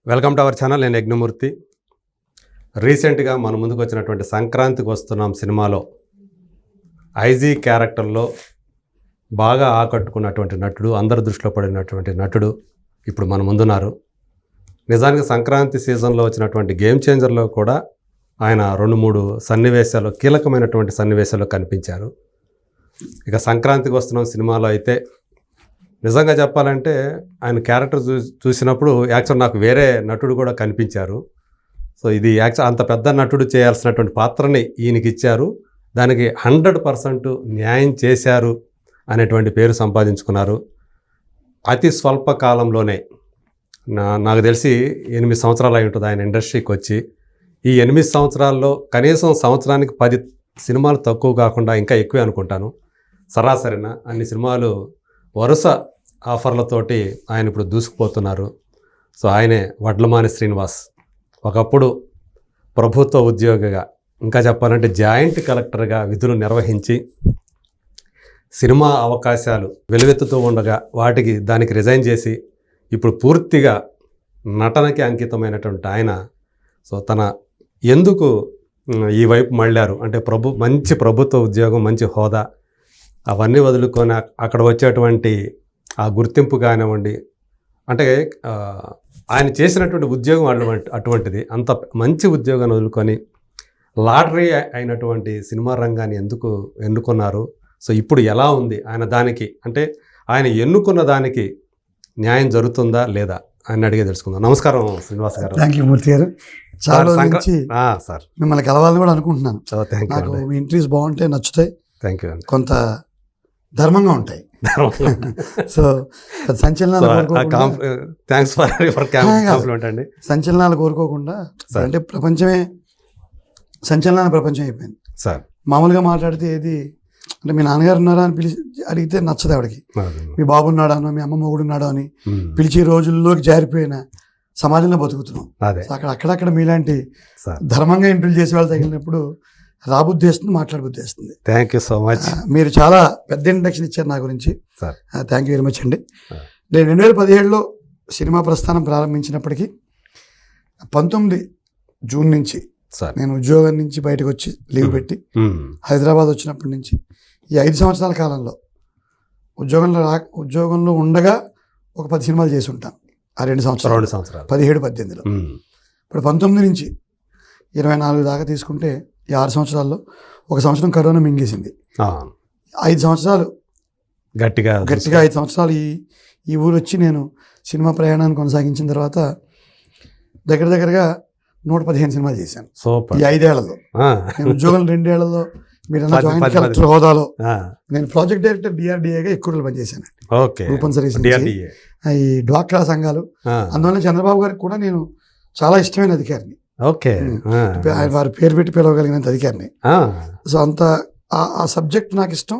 Welcome to our channel. నేను యజ్ఞమూర్తి. రీసెంట్గా మన ముందుకు వచ్చినటువంటి సంక్రాంతికి వస్తున్నాం సినిమాలో ఐజీ క్యారెక్టర్లో బాగా ఆకట్టుకున్నటువంటి నటుడు, అందరి దృష్టిలో పడినటువంటి నటుడు ఇప్పుడు మన ముందున్నారు. నిజానికి సంక్రాంతి సీజన్లో వచ్చినటువంటి గేమ్ చేంజర్లో కూడా ఆయన 2-3 సన్నివేశాలు, కీలకమైనటువంటి సన్నివేశాలు కనిపించారు. ఇక సంక్రాంతికి వస్తున్నాం సినిమాలో అయితే నిజంగా చెప్పాలంటే ఆయన క్యారెక్టర్ చూసినప్పుడు యాక్చువల్ నాకు వేరే నటుడు కూడా కనిపించారు. సో ఇది యాక్చువల్ అంత పెద్ద నటుడు చేయాల్సినటువంటి పాత్రని ఈయనకి ఇచ్చారు. దానికి 100% న్యాయం చేశారు అనేటువంటి పేరు సంపాదించుకున్నారు. అతి స్వల్ప కాలంలోనే నాకు తెలిసి 8 సంవత్సరాలు అయి ఉంటుంది ఆయన ఇండస్ట్రీకి వచ్చి. ఈ 8 సంవత్సరాల్లో కనీసం సంవత్సరానికి 10 సినిమాలు తక్కువ కాకుండా ఇంకా ఎక్కువే అనుకుంటాను. సరాసరిన అన్ని సినిమాలు వరుస ఆఫర్లతోటి ఆయన ఇప్పుడు దూసుకుపోతున్నారు. సో ఆయనే వడ్లమాని శ్రీనివాస్. ఒకప్పుడు ప్రభుత్వ ఉద్యోగిగా, ఇంకా చెప్పాలంటే జాయింట్ కలెక్టర్గా విధులు నిర్వహించి సినిమా అవకాశాలు వెలువెత్తుతూ ఉండగా దానికి రిజైన్ చేసి ఇప్పుడు పూర్తిగా నటనకి అంకితమైనటువంటి ఆయన సో ఎందుకు ఈ వైపు మళ్ళారు అంటే మంచి ప్రభుత్వ ఉద్యోగం, మంచి హోదా అవన్నీ వదులుకొని అక్కడ వచ్చేటువంటి ఆ గుర్తింపు కానివ్వండి, అంటే ఆయన చేసినటువంటి ఉద్యోగం అటువంటిది. అంత మంచి ఉద్యోగాన్ని వదులుకొని లాటరీ అయినటువంటి సినిమా రంగాన్ని ఎందుకు ఎన్నుకున్నారు? సో ఇప్పుడు ఎలా ఉంది ఆయన దానికి, అంటే ఆయన ఎన్నుకున్న దానికి న్యాయం జరుగుతుందా లేదా అని అడిగే తెలుసుకుందాం. నమస్కారం శ్రీనివాస్ గారు. థ్యాంక్ యూ మూర్తి గారు. చాలా నుంచి సార్ మిమ్మల్ని కలవాలని కూడా అనుకుంటున్నాను. నాకు మీ ఇంటర్వ్యూస్ బాగుంటాయి, నచ్చుతాయి. Thank you. కొంత ధర్మంగా ఉంటాయి. సో సంచలనాలు కోరుకోకుండా అంటే ప్రపంచమే సంచలనాల ప్రపంచం అయిపోయింది సార్. మామూలుగా మాట్లాడితే ఏది అంటే మీ నాన్నగారు ఉన్నారా అని అడిగితే నచ్చదు ఆవిడకి. మీ బాబు ఉన్నాడానో మీ అమ్మ మొగుడు ఉన్నాడో అని పిలిచి రోజుల్లోకి జారిపోయిన సమాజంలో బతుకుతున్నాం. అక్కడక్కడ మీలాంటి ధర్మంగా ఇంటర్వ్యూ చేసే వాళ్ళు తగిలినప్పుడు రాబుద్ధి వేస్తుంది, మాట్లాడబుద్ధి వేస్తుంది. Thank you so much. మీరు చాలా పెద్ద ఇంట్రడక్షన్ ఇచ్చారు నా గురించి. థ్యాంక్ యూ వెరీ మచ్ అండి. నేను 2017లో సినిమా ప్రస్థానం ప్రారంభించినప్పటికీ 19 జూన్ నుంచి నేను ఉద్యోగం నుంచి బయటకు వచ్చి లీవ్ పెట్టి హైదరాబాద్ వచ్చినప్పటి నుంచి ఈ 5 సంవత్సరాల కాలంలో ఉద్యోగంలో ఉండగా ఒక 10 సినిమాలు చేసి ఉంటాను. ఆ 2 సంవత్సరాలు 17-18లో. ఇప్పుడు 19 నుంచి 24 దాకా తీసుకుంటే ఈ 6 సంవత్సరాల్లో 1 సంవత్సరం కరోనా మింగేసింది. 5 సంవత్సరాలు గట్టిగా 5 సంవత్సరాలు ఈ ఊరు వచ్చి నేను సినిమా ప్రయాణాన్ని కొనసాగించిన తర్వాత దగ్గరగా 115 సినిమాలు చేశాను ఈ 5 ఏళ్లలో. నేను ఉద్యోగం 2 ఏళ్లలో మీరు జాయింట్ కలెక్టర్ హోదాలో నేను ప్రాజెక్ట్ డైరెక్టర్ DRDAగా ఎక్కువ రోజులు పనిచేశాను. రూపన్ సర్వీస్ ఈ డ్వాక్రా సంఘాలు. అందువల్ల చంద్రబాబు గారికి కూడా నేను చాలా ఇష్టమైన అధికారిని. వారి పేరు పెట్టి పిలవగలిగినంత అధికారిని. సో అంత ఆ సబ్జెక్ట్ నాకు ఇష్టం.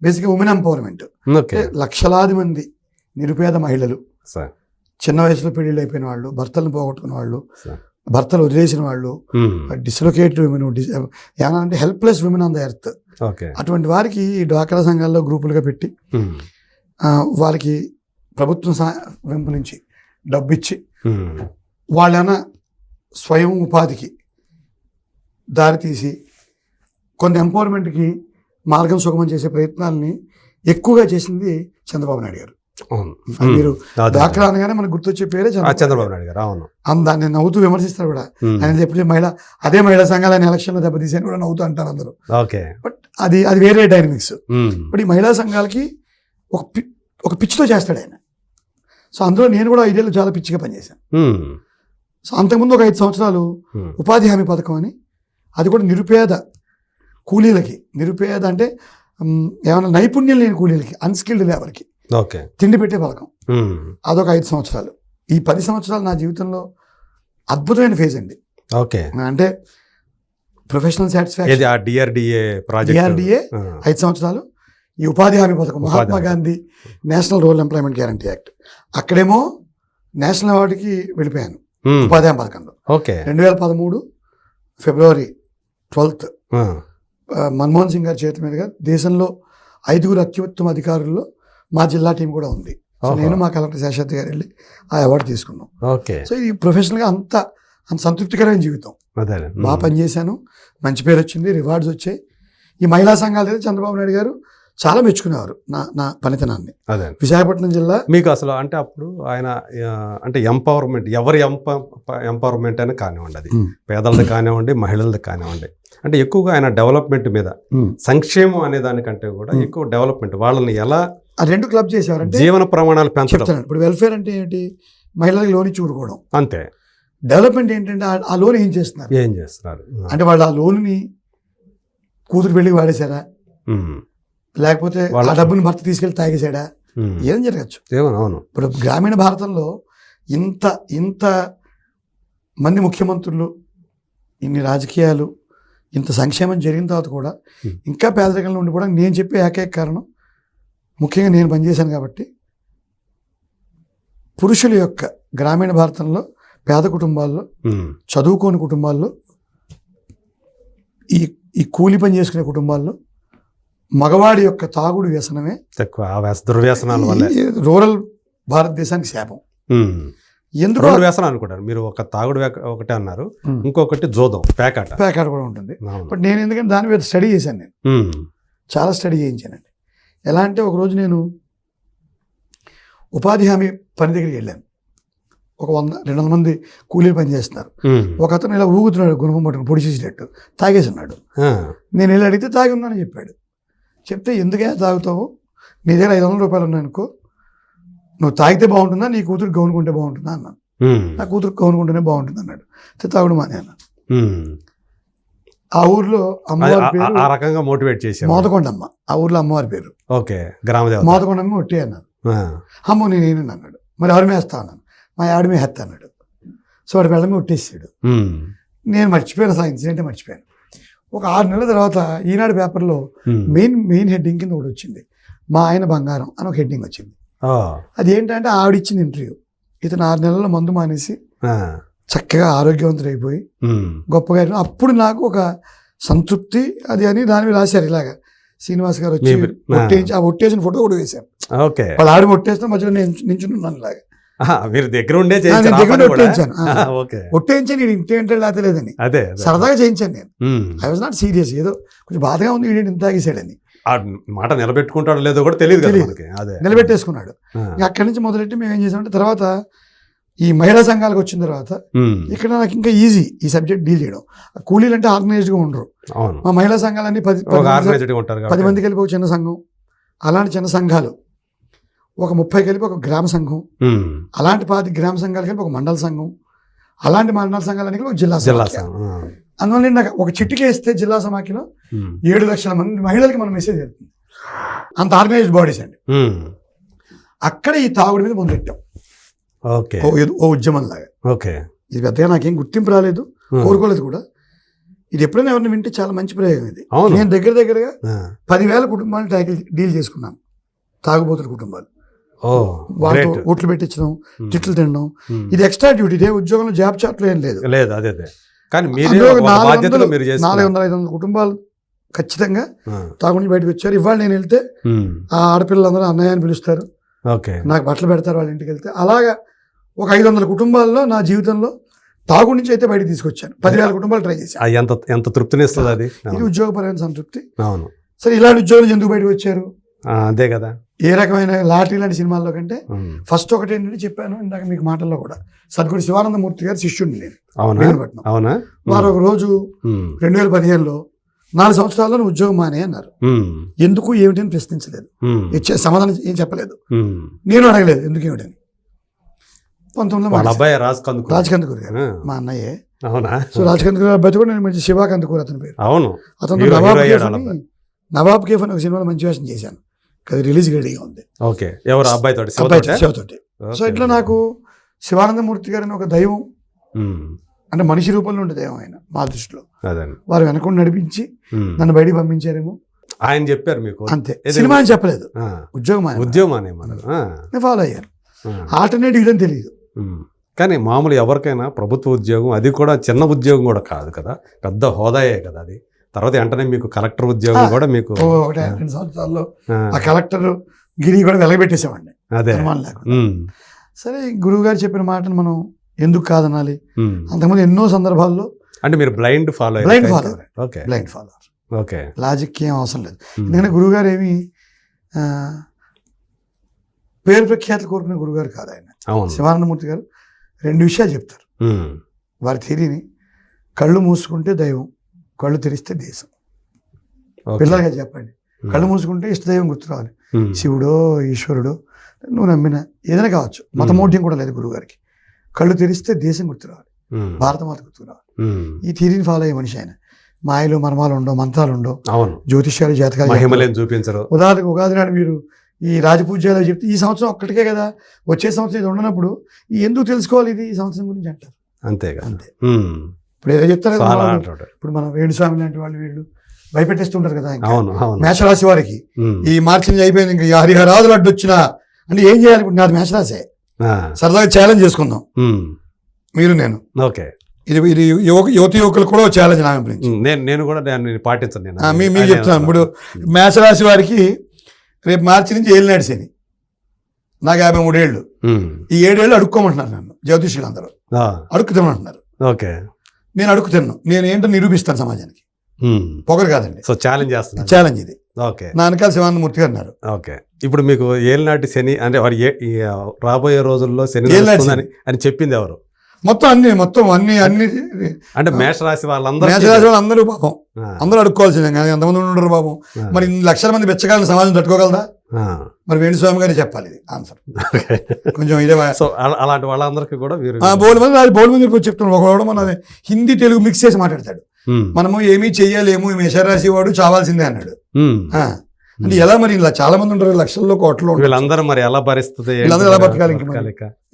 బేసిక్గా ఉమెన్ ఎంపవర్మెంట్. లక్షలాది మంది నిరుపేద మహిళలు, చిన్న వయసులో పెళ్లిళ్ళు అయిపోయిన వాళ్ళు, భర్తలను పోగొట్టుకున్న వాళ్ళు, భర్తలు వదిలేసిన వాళ్ళు, డిస్లొకేటెడ్ విమెన్, ఏమన్నా helpless women on the earth, అటువంటి వారికి ఈ డ్వాక్రా సంఘాల్లో గ్రూపులుగా పెట్టి వాళ్ళకి ప్రభుత్వం వెంపు నుంచి డబ్బు ఇచ్చి వాళ్ళేమైనా స్వయం ఉపాధికి దారితీసి కొన్ని ఎంపవర్మెంట్కి మార్గం సుగమం చేసే ప్రయత్నాలని ఎక్కువగా చేసింది చంద్రబాబు నాయుడు గారు. మీరు డ్వాక్రా అనగానే మనకు గుర్తొచ్చే పేరే చంద్రబాబు నాయుడు గారు. అవును, దాన్ని నవ్వుతూ విమర్శిస్తారు కూడా. ఆయన ఎప్పుడు మహిళా సంఘాలని ఎలక్షన్లో దెబ్బతీసాను కూడా నవ్వుతూ అంటారు అందరూ. బట్ అది వేరే డైనమిక్స్. బట్ ఈ మహిళా సంఘాలకి ఒక పిచ్చితో చేస్తాడు ఆయన. సో అందులో నేను కూడా 5 ఏళ్ళు చాలా పిచ్చిగా పనిచేశాను. సో అంతకుముందు ఒక 5 సంవత్సరాలు ఉపాధి హామీ పథకం అని, అది కూడా నిరుపేద కూలీలకి, నిరుపేద అంటే ఏమైనా నైపుణ్యం లేని కూలీలకి, అన్స్కిల్డ్ లేబర్కి తిండి పెట్టే పథకం. అదొక 5 సంవత్సరాలు. ఈ 10 సంవత్సరాలు నా జీవితంలో అద్భుతమైన ఫేజ్ అండి. అంటే ప్రొఫెషనల్ సాటిస్ఫాక్షన్. DRDA 5 సంవత్సరాలు. ఈ ఉపాధి హామీ పథకం, Mahatma Gandhi national rural employment guarantee act, అక్కడేమో నేషనల్ అవార్డుకి వెళ్ళిపోయాను ఉపాధి హామీ పథకంలో. 2013 ఫిబ్రవరి 12 మన్మోహన్ సింగ్ గారి చేతి మీదుగా దేశంలో 5 అత్యుత్తమ అధికారుల్లో మా జిల్లా టీం కూడా ఉంది. సో నేను మా కలెక్టర్ శేషాద్రి గారు వెళ్ళి ఆ అవార్డు తీసుకున్నాం. ఓకే. సో ఈ ప్రొఫెషనల్గా అంత సంతృప్తికరమైన జీవితం. అదే. బాగా పనిచేశాను, మంచి పేరు వచ్చింది, రివార్డ్స్ వచ్చాయి. ఈ మహిళా సంఘాలు అయితే చంద్రబాబు నాయుడు గారు చాలా మెచ్చుకునేవారు నా పనితనాన్ని. అదే. విశాఖపట్నం జిల్లా మీకు అసలు అంటే అప్పుడు ఆయన అంటే ఎంపవర్మెంట్, ఎవరి ఎంపవర్మెంట్ అని కానివ్వండి, అది పేదలది కానివ్వండి, మహిళలది కానివ్వండి, అంటే ఎక్కువగా ఆయన డెవలప్మెంట్ మీద, సంక్షేమం అనే దానికంటే కూడా ఎక్కువ డెవలప్మెంట్, వాళ్ళని ఎలా ఆ రెండు క్లబ్ చేసేవారంటే జీవన ప్రమాణాలు పెంచడం. ఇప్పుడు వెల్ఫేర్ అంటే ఏంటి, మహిళలకు లోన్ ఇచ్చి ఊరుకోవడం. అంతే. డెవలప్మెంట్ ఏంటంటే ఆ లోన్ ఏం చేస్తున్నారు, అంటే వాళ్ళు ఆ లోన్ని కూతురు పెళ్ళికి వాడేశారా, లేకపోతే ఆ డబ్బుని భర్త తీసుకెళ్ళి తాగేశాడా, ఏం జరగచ్చు. అవును. ఇప్పుడు గ్రామీణ భారతంలో ఇంత మంది ముఖ్యమంత్రులు, ఇన్ని రాజకీయాలు, ఇంత సంక్షేమం జరిగిన తర్వాత కూడా ఇంకా పేదరికంలో ఉండి కూడా నేను చెప్పే ఏకైక కారణం, ముఖ్యంగా నేను పనిచేశాను కాబట్టి, పురుషుల యొక్క గ్రామీణ భారతంలో పేద కుటుంబాల్లో, చదువుకోని కుటుంబాల్లో, ఈ కూలి పని చేసుకునే కుటుంబాల్లో మగవాడి యొక్క తాగుడు వ్యసనమే దుర్వ్యసనాల వల్ల రూరల్ భారతదేశానికి శాపం. ఎందుకు వ్యసనం అనుకుంటారు మీరు? ఒక తాగుడు ఒకటే అన్నారు, ఇంకొకటి జోదం, పేకాట కూడా ఉంటుంది. బట్ నేను ఎందుకంటే దాని మీద స్టడీ చేశాను, నేను చాలా స్టడీ చేయించానండి. ఎలా అంటే ఒకరోజు నేను ఉపాధి హామీ పని దగ్గరికి వెళ్ళాను. ఒక 100-200 మంది కూలీలు పని చేస్తున్నారు. ఒక అతను ఇలా ఊగుతున్నాడు, గుణపం పట్టుకుని పొడి చేసినట్టు తాగేసి ఉన్నాడు. నేను వెళ్ళి అడిగితే తాగి ఉన్నానని చెప్పాడు. చెప్తే ఎందుకే తాగుతావు, నీ దగ్గర 500 రూపాయలు ఉన్నాయనుకో, నువ్వు తాగితే బాగుంటుందా, నీ కూతురు గౌనుకుంటే బాగుంటుందా అన్నాను. నా కూతురు గౌనుకుంటేనే బాగుంటుంది అన్నాడు. తాగుడు మానే అన్నాను. ఆ ఊర్లో అమ్మవారి పేరు ఆ రకంగా మోటివేట్ చేసి మోతకొండమ్మ, ఆ ఊర్లో అమ్మవారి పేరు మోతకొండమ్మ ఒట్టే అన్నాను. అమ్మో నేనేనని అన్నాడు. మరి ఎవరి మేస్తా అన్నాను. మా ఆవిడ మేహత్తా అన్నాడు. సో వాడి వెళ్ళమే ఒట్టేసాడు. నేను మర్చిపోయాను, అసలు ఇన్సిడెంటే మర్చిపోయాను. ఒక 6 నెలల తర్వాత ఈనాడు పేపర్లో మెయిన్ హెడ్డింగ్ కింద ఒకటి వచ్చింది, మా ఆయన బంగారం అని ఒక హెడ్డింగ్ వచ్చింది. అది ఏంటంటే ఆవిడ ఇచ్చిన ఇంటర్వ్యూ. ఇతను 6 నెలల్లో మందు మానేసి చక్కగా ఆరోగ్యవంతుడైపోయి గొప్పగా. అప్పుడు నాకు ఒక సంతృప్తి అది అని దాని మీద రాశారు. ఇలాగా శ్రీనివాస్ గారు వచ్చి ఒట్టేసి, ఆ ఒట్టేసిన ఫోటో కూడా వేశారు. వాళ్ళు ఆవిడ ఒట్టేస్తే మధ్యలో నేను నించున్నాను ఇలాగా. మీరు దగ్గర ఉండే ఒట్టేయించాను. ఒట్టేయించాను, నేను ఇంటి అంటే లేకపోతే లేదని సరదాగా చేయించాను. నేను ఐ వాజ్ నాట్ సీరియస్. ఏదో కొంచెం బాధగా ఉంది, వీడి ఇంత తాగేసాడని. మాట నిలబెట్టుకుంటాడో లేదో కూడా తెలియదు. నిలబెట్టేసుకున్నాడు. అక్కడి నుంచి మొదలెట్టి మేము ఏం చేసామంటే, తర్వాత ఈ మహిళా సంఘాలకు వచ్చిన తర్వాత ఇక్కడ నాకు ఇంకా ఈజీ ఈ సబ్జెక్ట్ డీల్ చేయడం. కూలీలు అంటే ఆర్గనైజ్డ్గా ఉండరు. మా మహిళా సంఘాలన్నీ 10 మంది కలిపి ఒక చిన్న సంఘం, అలాంటి చిన్న సంఘాలు ఒక 30 కలిపి ఒక గ్రామ సంఘం, అలాంటి 10 గ్రామ సంఘాలు కలిపి ఒక మండల సంఘం, అలాంటి మండల సంఘాలన్నీ ఒక జిల్లా సంఘం. అందువల్ల నాకు ఒక చిట్టికి వేస్తే జిల్లా సమాఖ్యలో 7 లక్షల మంది మహిళలకి మనం మెసేజ్ వెళ్తుంది. అంత ఆర్గనైజ్డ్ బాడీస్ అండి. అక్కడ ఈ తాగుడు మీద మొదలెట్టాం, ఓ ఉద్యమం లాగా. ఇది పెద్దగా నాకేం గుర్తింపు రాలేదు, కోరుకోలేదు కూడా. ఇది ఎప్పుడైనా ఎవరిని వింటే చాలా మంచి ప్రయోగం ఇది. నేను దగ్గరగా 10,000 కుటుంబాలను డీల్ చేసుకున్నాను, తాగుబోతుల కుటుంబాలు. వాళ్ళతో ఓట్లు పెట్టించడం, తిట్లు తినడం, ఇది ఎక్స్ట్రా డ్యూటీ. ఇదే ఉద్యోగంలో జాబ్ చార్ట్లో ఏం లేదు. 400-500 కుటుంబాలు ఖచ్చితంగా తాగుండి బయటకు వచ్చారు. ఇవాళ నేను వెళ్తే ఆ ఆడపిల్లలందరూ అన్నయ్య అని పిలుస్తారు, నాకు బట్టలు పెడతారు వాళ్ళ ఇంటికి వెళ్తే. అలాగా ఒక 500 కుటుంబాల్లో నా జీవితంలో తాగుడి నుంచి అయితే బయటకు తీసుకొచ్చాను. 10,000 కుటుంబాలు ట్రై చేశాను. ఎంత తృప్తినిస్తుంది అది. ఇది ఉద్యోగపరమైన సంతృప్తి. సరే, ఇలాంటి ఉద్యోగులు ఎందుకు బయటకు వచ్చారు? అదే కదా. ఏ రకమైన లాటరీ లాంటి సినిమాల్లో కంటే ఫస్ట్ ఒకటి ఏంటంటే చెప్పాను ఇందాక మీకు మాటల్లో కూడా, సద్గురు శివానందమూర్తి గారు శిష్యుడిని నేను. వారు ఒక రోజు 2015లో 4 సంవత్సరాల్లో ఉద్యోగం మానే అన్నారు. ఎందుకు ఏమిటి అని ప్రశ్నించలేదు, సమాధానం ఏం చెప్పలేదు, నేను అడగలేదు ఎందుకు ఏమిటని. 19 రాజకందుకూరు గారు మా అన్నయ్యే. సో రాజకందుకూరు అబ్బాయి కూడా నేను శివా కందుకూరు అతని పేరు. అతను నవాబ్ కేఫ్ అని ఒక సినిమాలో మంచి వేషం చేశాను, అది రిలీజ్ రెడీగా ఉంది. శివతోటి. సో ఇట్లా నాకు శివానందమూర్తి గారిని ఒక దైవం, అంటే మనిషి రూపంలో ఉండే దైవం ఆయన మా దృష్టిలో. వారు వెనకుండా నడిపించి నన్ను బయటికి పంపించారేమో ఆయన చెప్పారు మీకు. అంతే, సినిమా అని చెప్పలేదు, ఉద్యోగం నేను ఫాలో అయ్యాను. ఆల్టర్నేటివ్ ఇదని తెలియదు. కానీ మామూలు ఎవరికైనా ప్రభుత్వ ఉద్యోగం, అది కూడా చిన్న ఉద్యోగం కూడా కాదు కదా, పెద్ద హోదాయే కదా అది. తర్వాత వెంటనే మీకు కలెక్టర్ ఉద్యోగం కూడా మీకు 2 సంవత్సరాల్లో ఆ కలెక్టర్ గిరి కూడా వెలగబెట్టేసేవాడిని. అదే అనుమానం లేకుండా. సరే గురువు గారు చెప్పిన మాటను మనం ఎందుకు కాదనాలి? అంతకుముందు ఎన్నో సందర్భాల్లో అంటే మీరు blind follow okay blind follower, okay logic ఏం అవసరం లేదు. ఎందుకంటే గురువు గారు ఏమి పేరు ప్రఖ్యాతులు కోరుకునే గురుగారు కాదు ఆయన. శివానందమూర్తి గారు 2 విషయాలు చెప్తారు వారి థియరీని. కళ్ళు మూసుకుంటే దైవం, కళ్ళు తెరిస్తే దేశం. పిల్లలుగా చెప్పండి, కళ్ళు మూసుకుంటే ఇష్టదైవం గుర్తు రావాలి, శివుడో ఈశ్వరుడో నువ్వు నమ్మిన ఏదైనా కావచ్చు, మతమౌఢ్యం కూడా లేదు గురువుగారికి. కళ్ళు తెరిస్తే దేశం గుర్తు రావాలి, భారతమాత గుర్తు రావాలి. ఈ థియరీని ఫాలో అయ్యే మనిషి ఆయన. మాయలు మర్మాలు ఉండవు, మంత్రాలు ఉండవు, జ్యోతిష్యాలు జాతకాలు చూపించరు. ఉదాహరణకు ఉగాది నాడు మీరు ఈ రాజపూజ్యాలు చెప్తే ఈ సంవత్సరం ఒక్కటికే కదా, వచ్చే సంవత్సరం ఇది ఉండనప్పుడు ఎందుకు తెలుసుకోవాలి ఇది ఈ సంవత్సరం గురించి అంటారు. అంతే. ఇప్పుడు ఏదో చెప్తారు కదా, ఇప్పుడు మన వేణుస్వామి లాంటి వాళ్ళు వీళ్ళు భయపెట్టేస్తుంటారు కదా. మేషరాశి వారికి ఈ మార్చి నుంచి అయిపోయింది, ఇంకా హరిహరాదులు అడ్డు వచ్చినా అంటే ఏం చేయాలి? ఇప్పుడు నాది మేషరాశే, సరదాగా ఛాలెంజ్ చేసుకుందాం మీరు నేను. ఓకే, ఇది యువతి యువకులు కూడా ఛాలెంజ్ నా గురించి. నేను కూడా పాటించండి. మీకు చెప్తున్నాను, ఇప్పుడు మేషరాశి వారికి రేపు మార్చి నుంచి ఏలినాడు శని, నాకు 53 ఏళ్ళు. ఈ 7 ఏళ్ళు అడుక్కోమంటున్నారు నన్ను జ్యోతిష్యులు అందరూ, అడుక్కు తినమంటున్నారు. ఓకే, నేను అడుక్కు తిన్నాను, నేను ఏంటో నిరూపిస్తాను సమాజానికి, పొగరు కాదండి. సో ఛాలెంజ్ చేస్తాను, ఛాలెంజ్ ఇది. ఓకే, నా వెనకాల శివానందమూర్తి గారు అన్నారు. ఓకే, ఇప్పుడు మీకు ఏలినాటి శని అంటే వారి రాబోయే రోజుల్లో శని అని చెప్పింది ఎవరు? మొత్తం అన్ని అంటే మేషరాశి వాళ్ళందరూ, మేషరాశి వాళ్ళందరూ పాపం అందరూ అడుక్కోవాల్సిందే. కానీ ఎంతమంది ఉండరు పాపం. మరి 1,00,000 మంది బెచ్చగాలని సమాజం తట్టుకోగలదా? మరి వేణుస్వామి గారు చెప్పాలి ఇది ఆన్సర్. కొంచెం ఇదే. సో అలాంటి వాళ్ళందరికీ కూడా బోల్డ్ మంది చెప్తున్నాడు. ఒకడు మన హిందీ తెలుగు మిక్స్ చేసి మాట్లాడతాడు. మనము ఏమీ చెయ్యలేము, మేషరాశి వాడు చావాల్సిందే అన్నాడు. అంటే ఎలా మరి ఇలా చాలా మంది ఉంటారు, లక్షల్లో కోట్లు. వీళ్ళందరూ మరి ఎలా పరిస్థితి, వీళ్ళందరూ ఎలా బతకాలి?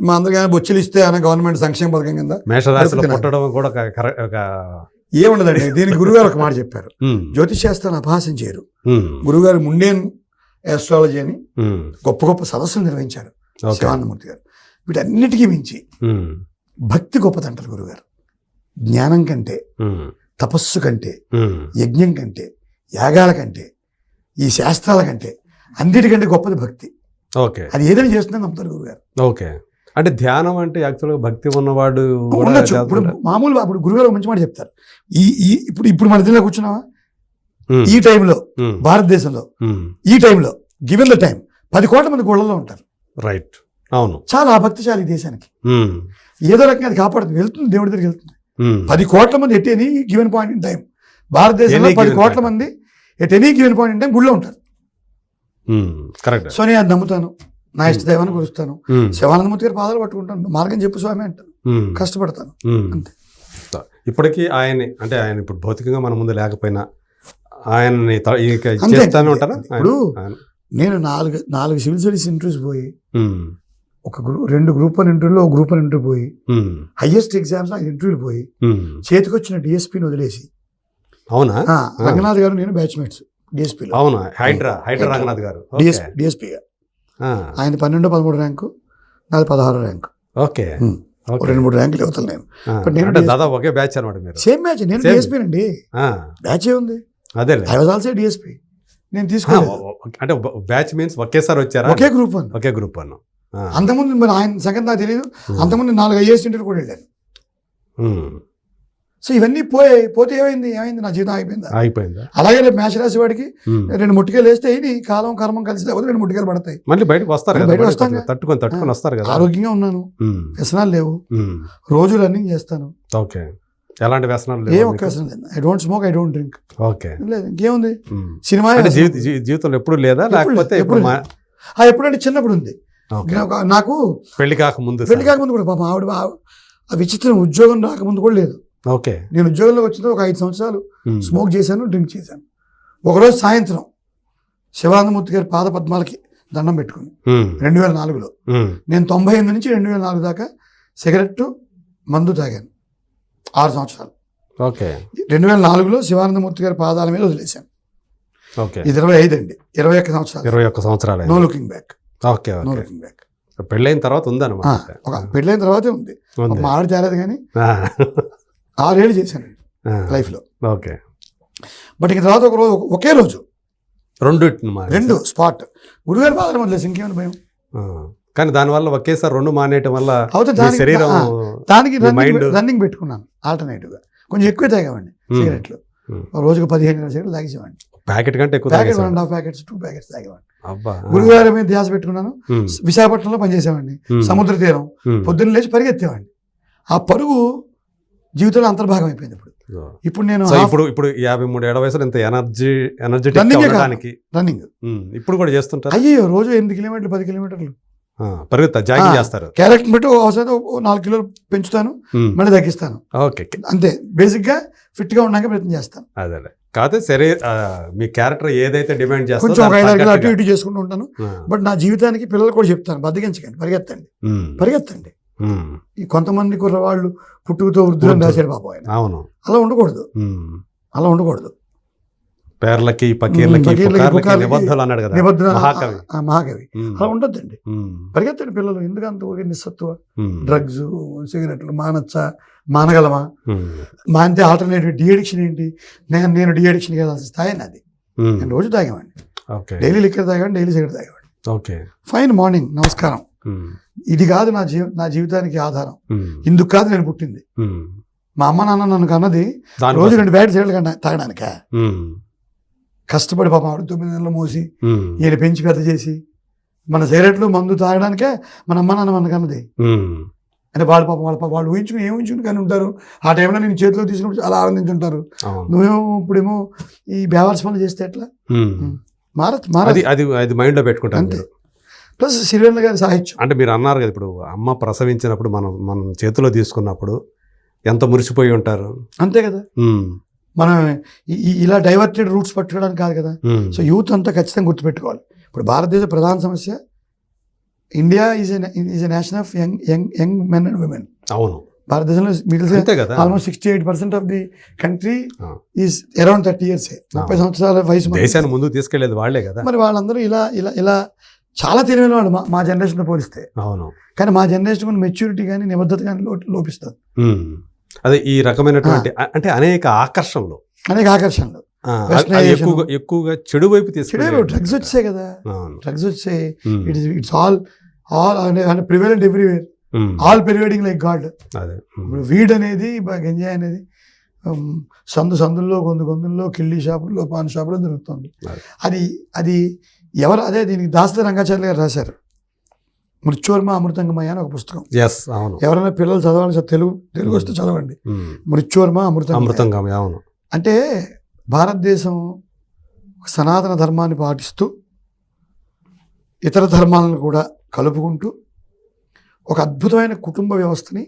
మా అందరికీ బొచ్చులు ఇస్తే అన్న గవర్నమెంట్ సంక్షేమ పథకం కింద మేషరాశిలో పుట్టడం కూడా ఏముండదండి. దీనికి గురుగారు ఒక మాట చెప్పారు, జ్యోతిషాస్త్రాన్ని అపహాసం చేయరు. గురుగారు ముండేన్ ఆస్ట్రాలజీ అని గొప్ప గొప్ప సదస్సులు నిర్వహించారు శివానందమూర్తి గారు. వీటన్నిటికీ మించి భక్తి గొప్పదంటారు గురుగారు. జ్ఞానం కంటే, తపస్సు కంటే, యజ్ఞం కంటే, యాగాల కంటే, ఈ శాస్త్రాల కంటే అన్నిటికంటే గొప్పది భక్తి. ఓకే, అది ఏదైనా చేస్తుందని నమ్ముతారు గురుగారు. ఓకే, అంటే ధ్యానం అంటే యాక్చువల్గా భక్తి ఉన్నవాడు ఉండొచ్చు. ఇప్పుడు మామూలుగా అప్పుడు గురుగారు మంచి మాట చెప్తారు. ఇప్పుడు మన దిన కూర్చున్నావా, ఈ టైంలో భారతదేశంలో ఈ టైంలో గివెన్ ద టైం 10 కోట్ల మంది గోళ్లలో ఉంటారు. రైట్, అవును, చాలా భక్తిశాలి దేశానికి. ఏదో రకంగా అది కాపాడుతుంది, వెళ్తుంది, దేవుడి దగ్గరికి వెళ్తుంది. 10 కోట్ల మంది at any given point in time, భారతదేశంలో 10 కోట్ల మంది at any given point in time గుళ్ళో ఉంటారు. సో నేను అది నమ్ముతాను, నా ఇష్ట దైవాన్ని గురుస్తాను, శివానందమూర్తి గారి పాదాలు పట్టుకుంటాను, మార్గం చెప్పు స్వామి అంటాను, కష్టపడతాను అంతే. ఇప్పటికీ ఆయన ఇప్పుడు భౌతికంగా మన ముందు లేకపోయినా ఆయన్ని చేస్తానే ఉంటారా? ఇప్పుడు నేను 4 సివిల్ సర్వీస్ ఇంటర్వ్యూస్ పోయి, 2 గ్రూప్ 1 ఇంటర్వ్యూలో గ్రూప్ 1 ఇంటర్వ్యూ పోయి, హైయెస్ట్ ఎగ్జామ్స్ 5 ఇంటర్వ్యూలు పోయి, చేతికొచ్చిన డిఎస్పీని వదిలేసి. అవునా? రంగనాథ్ గారు నేను బ్యాచ్మేట్స్ డిఎస్పీలో. అవునా? హైడ్రా రంగనాథ్ గారు డిఎస్పీగా. ఆయన 12, 13 ర్యాంకు, నాది 16 ర్యాంకు. ఓకే, 2-3 ర్యాంకులు అవుతాను నేను. దాదాపు ఒకే బ్యాచ్ అనమాట మీరు. సేమ్ బ్యాచ్, నేను డిఎస్పీనండి. బ్యాచ్ ఏముంది, అదే ఐ వాజ్ ఆల్సో డిఎస్పీ. నేను తీసుకోలేదు. అంటే బ్యాచ్ మీన్స్ ఒకేసారి వచ్చారా? ఒకే గ్రూప్ 1. అంతకుముందు మరి ఆయన సంగతి నాకు తెలియదు. అంతకుముందు 4 ఐఏఎస్ ఇంటర్వ్యూ కూడా వెళ్ళాను. సో ఇవన్నీ పోతే ఏమైంది, నా జీవితం అయిపోయిందా? అలాగే రేపు మేషరాశి వాడికి 2 ముట్టికాయలు వేస్తే కాలం కర్మం కలిసి 2 ముట్టికాయలు పడతాయి, మళ్ళీ బయటకు వస్తాను, తట్టుకొని వస్తారు కదా. ఆరోగ్యంగా ఉన్నాను, వ్యసనాలు లేవు, రోజు రన్నింగ్ చేస్తాను. ఓకే, ఎలాంటి వ్యసనాలు? ఏ ఒక్క వ్యసనం లేదు. I don't smoke, I don't drink. Okay, లేదు. ఇంకేముంది, సినిమా జీవితంలో ఎప్పుడు లేదా? లేకపోతే ఎప్పుడంటే చిన్నప్పుడు ఉంది నాకు. పెళ్లి కాకముందు కూడా పాపం ఆవిడ ఆ విచిత్రం, ఉద్యోగం రాకముందు కూడా లేదు. ఓకే, నేను ఉద్యోగంలోకి వచ్చిన ఒక 5 సంవత్సరాలు స్మోక్ చేశాను, డ్రింక్ చేశాను. ఒకరోజు సాయంత్రం శివానందమూర్తి గారి పాద పద్మాలకి దండం పెట్టుకుని 2004లో, నేను 98 నుంచి 2004 దాకా సిగరెట్, మందు తాగాను 6 సంవత్సరాలు. ఓకే, 2004లో శివానందమూర్తి గారి పాదాల మీద వదిలేశాను. ఓకే, ఇది 25 అండి, 21 సంవత్సరాలు. No looking back. Okay, no looking back. పెళ్ళైన తర్వాత ఉందన్నమాట. పెళ్ళైన తర్వాతే ఉంది. మా ఆవిడ తేలేదు కానీ 6 ఏళ్ళు చేశాను లైఫ్లో. ఓకే, బట్ ఇంక తర్వాత ఒకే రోజు 2 స్పాట్ గురుగారి పాదాలు వదిలేసి ఇంకేమైనా భయం. కానీ దానివల్ల ఒకేసారి 2 మానేయటం వల్ల అవుతుంది. మీ శరీరం దానికి మైండ్ రన్నింగ్ పెట్టుకున్నాను ఆల్టర్నేటివ్గా. కొంచెం ఎక్కువ తాగామండి సిగరెట్లు, రోజుకు 15 సిగరెట్లు తాగేసేవాడిని. ప్యాకెట్ కంటే ఎక్కువ ప్యాకెట్ తాగేసారు. 1.5 ప్యాకెట్స్ 2 ప్యాకెట్స్ తాగేవాడిని. అబ్బా. గురుగారి మీద ధ్యాస పెట్టుకున్నాను. విశాఖపట్నంలో పనిచేసేవాడిని, సముద్ర తీరం. పొద్దున్న లేచి పరిగెత్తేవాడిని. ఆ పరుగు జీవితంలో అంతర్భాగం అయిపోయింది. ఇప్పుడు నేను ఇప్పుడు 53 ఏళ్ల వయసులో ఇంత ఎనర్జెటిక్ రన్నింగ్ ఇప్పుడు కూడా చేస్తుంటారు. అయ్యో రోజు 8 కిలోమీటర్లు 10 కిలోమీటర్లు పరిగెత్తారు, జాగింగ్ చేస్తారు. క్యారెక్టర్ బట్టి అవసరం 4 కిలోలు పెంచుతాను, మళ్ళీ తగ్గిస్తాను. ఓకే, అంతే. బేసిక్ గా ఫిట్ గా ఉండడానికి ప్రయత్నం చేస్తాను. అదే కాకపోతే సరే, మీ క్యారెక్టర్ ఏదైతే డిమాండ్ చేస్తారో కొంచెం ఒక 5 కిలో అటు ఇటు చేసుకుంటూ ఉంటాను. బట్ నా జీవితానికి పిల్లలు కూడా చెప్తాను, బద్దగించకండి, పరిగెత్తండి. ఈ కొంతమంది కుర్రవాళ్ళు పుట్టుకతో వృద్ధులను రాశారు పాపం ఆయన. అవును, అలా ఉండకూడదు. పేర్లకి పకీర్లకి నిబద్ధలు అన్నాడు కదా మహాకవి. అలా ఉండొద్దండి. పరిగెత్తండి పిల్లలు. ఎందుకంత నిస్సత్వ, డ్రగ్స్, సిగరెట్లు మానగలమా? మానితే ఆల్టర్నేటివ్ డి అడిక్షన్ ఏంటి? నేను డి అడిక్షన్ వెళ్ళాల్సిన స్థాయి నాది. నేను రోజు తాగేవాడిని, డైలీ లిక్కర్ తాగేవాడిని, డైలీ సిగరెట్ తాగేవాడిని. ఫైన్, మార్నింగ్ నమస్కారం. ఇది కాదు నా జీవితానికి ఆధారం. ఇందుకు కాదు నేను పుట్టింది. మా అమ్మ నాన్న నన్ను కన్నది రోజు 2 ప్యాకెట్ సిగరెట్లు తాగడానికా? కష్టపడి పాపం ఆవిడ 9 నెలలు మోసి ఈయన పెంచి పెద్ద చేసి మన సిగరెట్లు మందు తాగడానికే మన అమ్మ నాన్న మన కన్నది. అంటే వాళ్ళు పాపం వాళ్ళు ఊహించుకుని ఊహించుకుని కానీ ఉంటారు. ఆ టైంలో నేను చేతిలో తీసుకుని చాలా ఆనందించుంటారు. నువ్వేమో ఇప్పుడేమో ఈ బేవర్స్ పనులు చేస్తే ఎట్లా? అది మైండ్ లో పెట్టుకుంటాను. అంతే. ప్లస్ సిరివెన్నెల గారి సాహిత్యం అంటే మీరు అన్నారు కదా, ఇప్పుడు అమ్మ ప్రసవించినప్పుడు మనం చేతిలో తీసుకున్నప్పుడు ఎంత మురిసిపోయి ఉంటారు. అంతే కదా. మనం ఇలా డైవర్టెడ్ రూట్స్ పట్టుకోవడానికి కాదు కదా. సో యూత్ అంతా ఖచ్చితంగా గుర్తుపెట్టుకోవాలి. ఇప్పుడు భారతదేశ ప్రధాన సమస్య, India is a nation of young men and women. అవును, భారతదేశంలో almost 68% of the country is around 30 years. 30 సంవత్సరాల వయసు. దేశాన్ని ముందుకు తీసుకెళ్లేది వాళ్లే కదా. మరి వాళ్ళందరూ ఇలా చాలా తెలివైన వాళ్ళు మా జనరేషన్తో పోలిస్తే. అవును, కానీ మా జనరేషన్ మెచ్యూరిటీ కానీ నిబద్ధత కానీ లోపిస్తుంది. అదే ఈ రకమైనటువంటి అంటే అనేక ఆకర్షణలు ఎక్కువగా చెడు వైపు తీసుకెళ్ళి డ్రగ్స్ వచ్చాయి కదా. డ్రగ్స్ వచ్చాయి. It's all prevalent everywhere, all pervading like God. ఇప్పుడు వీడ్ అనేది, గంజాయి అనేది సందుల్లో గొంతుల్లో కిళ్ళీ షాపుల్లో పాన్ షాపులో దొరుకుతుంది. అది ఎవరు అదే దీనికి దాసరి రంగాచార్య గారు రాశారు మృత్యోర్మ అమృతంగమయ్య అని ఒక పుస్తకం. ఎవరైనా పిల్లలు చదవాలని తెలుగు వస్తే చదవండి. మృత్యోర్మ అమృతంగమయ్య. అంటే భారతదేశం సనాతన ధర్మాన్ని పాటిస్తూ ఇతర ధర్మాలను కూడా కలుపుకుంటూ ఒక అద్భుతమైన కుటుంబ వ్యవస్థని,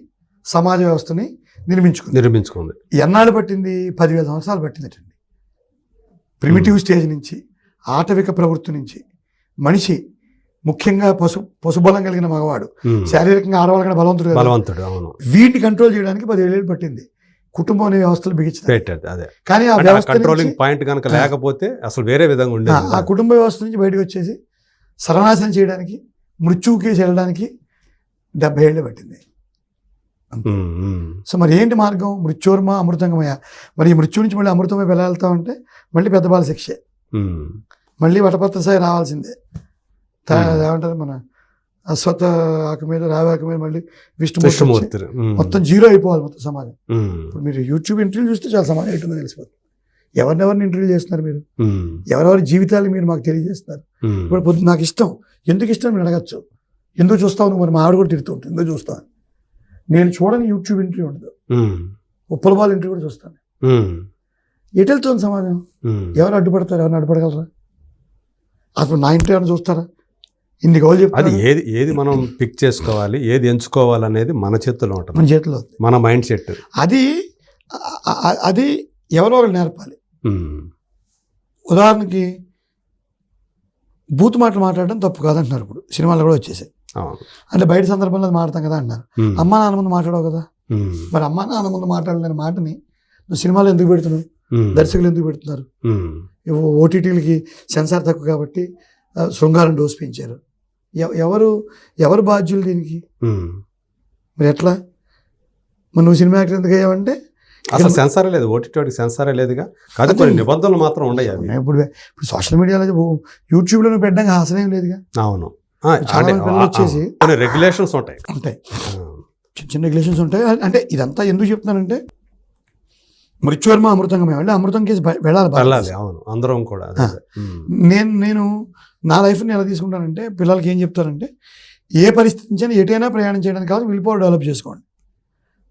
సమాజ వ్యవస్థని నిర్మించుకుంది. ఎన్నాళ్ళు పట్టింది? 10,000 సంవత్సరాలు పట్టిందటండి. ప్రిమిటివ్ స్టేజ్ నుంచి, ఆటవిక ప్రవృత్తి నుంచి మనిషి, ముఖ్యంగా పశుబలం కలిగిన మగవాడు, శారీరకంగా ఆడవాళ్ళకన్నా బలవంతుడు, వీటిని కంట్రోల్ చేయడానికి 10 ఏళ్ళు పట్టింది. కుటుంబం అనే వ్యవస్థలు బిగించారు. కానీ ఆ కంట్రోలింగ్ పాయింట్ కనుక లేకపోతే అసలు వేరే విధంగా ఉండేది. ఆ కుటుంబ వ్యవస్థ నుంచి బయటకు వచ్చేసి సర్వనాశనం చేయడానికి, మృత్యువుకి వెళ్ళడానికి 70 ఏళ్ళు పట్టింది. సో మరి ఏంటి మార్గం? మృత్యోర్మ అమృతంగమయ. మరి ఈ మృత్యు నుంచి మళ్ళీ అమృతమై వెళ్ళాలంటే మళ్ళీ పెద్ద బాల శిక్షే, మళ్ళీ వటపత్ర స్థాయి రావాల్సిందే. ఏమంటారు, మన అశ్వత్థ ఆకు మీద, రావి ఆకు మీద మళ్ళీ విష్ణుమూర్తి, మొత్తం జీరో అయిపోవాలి మొత్తం సమాజం. ఇప్పుడు మీరు యూట్యూబ్ ఇంటర్వ్యూ చూస్తే చాలా సమాజం ఏంటో తెలిసిపోతుంది. ఎవరినెవరిని ఇంటర్వ్యూ చేస్తున్నారు మీరు, ఎవరెవరి జీవితాలు మీరు మాకు తెలియజేస్తున్నారు. ఇప్పుడు నాకు ఇష్టం, ఎందుకు ఇష్టం మీరు అడగచ్చు. ఎందుకు చూస్తావు నువ్వు? మరి మా ఆవిడ కూడా తిడుతూ ఉంటుంది, ఎందుకు చూస్తాను. నేను చూడని యూట్యూబ్ ఇంటర్వ్యూ ఉండదు, ఉప్పలబాల్ ఇంటర్వ్యూ కూడా చూస్తాను. ఎటు వెళ్తుంది సమాజం? ఎవరు అడ్డుపడతారు? ఎవరిని అడ్డుపడగలరా? అసలు నా ఇంటర్వ్యూ ఏమైనా చూస్తారా? ఇన్ని గోల్ చెప్పి అది ఏది మనం పిక్ చేసుకోవాలి, ఏది ఎంచుకోవాలి అనేది మన చేతిలో ఉంటుంది, మన చేతిలో, మన మైండ్ సెట్. అది ఎవరో ఒకరు నేర్పాలి. ఉదాహరణకి బూత్ మాటలు మాట్లాడడం తప్పు కాదంటున్నారు. ఇప్పుడు సినిమాలు కూడా వచ్చేసాయి. అంటే బయట సందర్భంలో మాట్లాడతాం కదా అంటున్నారు. అమ్మా నాన్న ముందు మాట్లాడవు కదా. మరి అమ్మా నాన్న ముందు మాట్లాడలేని మాటని నువ్వు సినిమాలో ఎందుకు పెడుతున్నావు? దర్శకులు ఎందుకు పెడుతున్నారు? ఓటీటీలకి సెన్సార్ తక్కువ కాబట్టి శృంగారం డోసు పెంచారు. ఎవరు బాధ్యులు దీనికి? మరి ఎట్లా? మరి నువ్వు సినిమా యాక్టర్ ఎందుకు అయ్యావంటే అసలు సెన్సారే లేదు, ఓటీటీ సెన్సారే లేదుగా. కాదు, కొన్ని నిబంధనలు మాత్రం ఉండవు. ఇప్పుడు సోషల్ మీడియాలో యూట్యూబ్లో నువ్వు పెట్టడానికి అసలేం లేదుగా. అవును, చాలా మంది పిల్లలు వచ్చేసి కొన్ని రెగ్యులేషన్స్ ఉంటాయి. ఉంటాయి, చిన్న చిన్న రెగ్యులేషన్స్ ఉంటాయి. అంటే ఇదంతా ఎందుకు చెప్తున్నానంటే మృత్యువర్మ అమృతంగా వెళ్ళి అమృతం కేసు వెళ్ళాలి. అవును, అందరం కూడా. నేను నా లైఫ్ని ఎలా తీసుకుంటానంటే పిల్లలకి ఏం చెప్తానంటే ఏ పరిస్థితి నుంచి ఎటైనా ప్రయాణం చేయడానికి కాదు విల్ పవర్ డెవలప్ చేసుకోండి.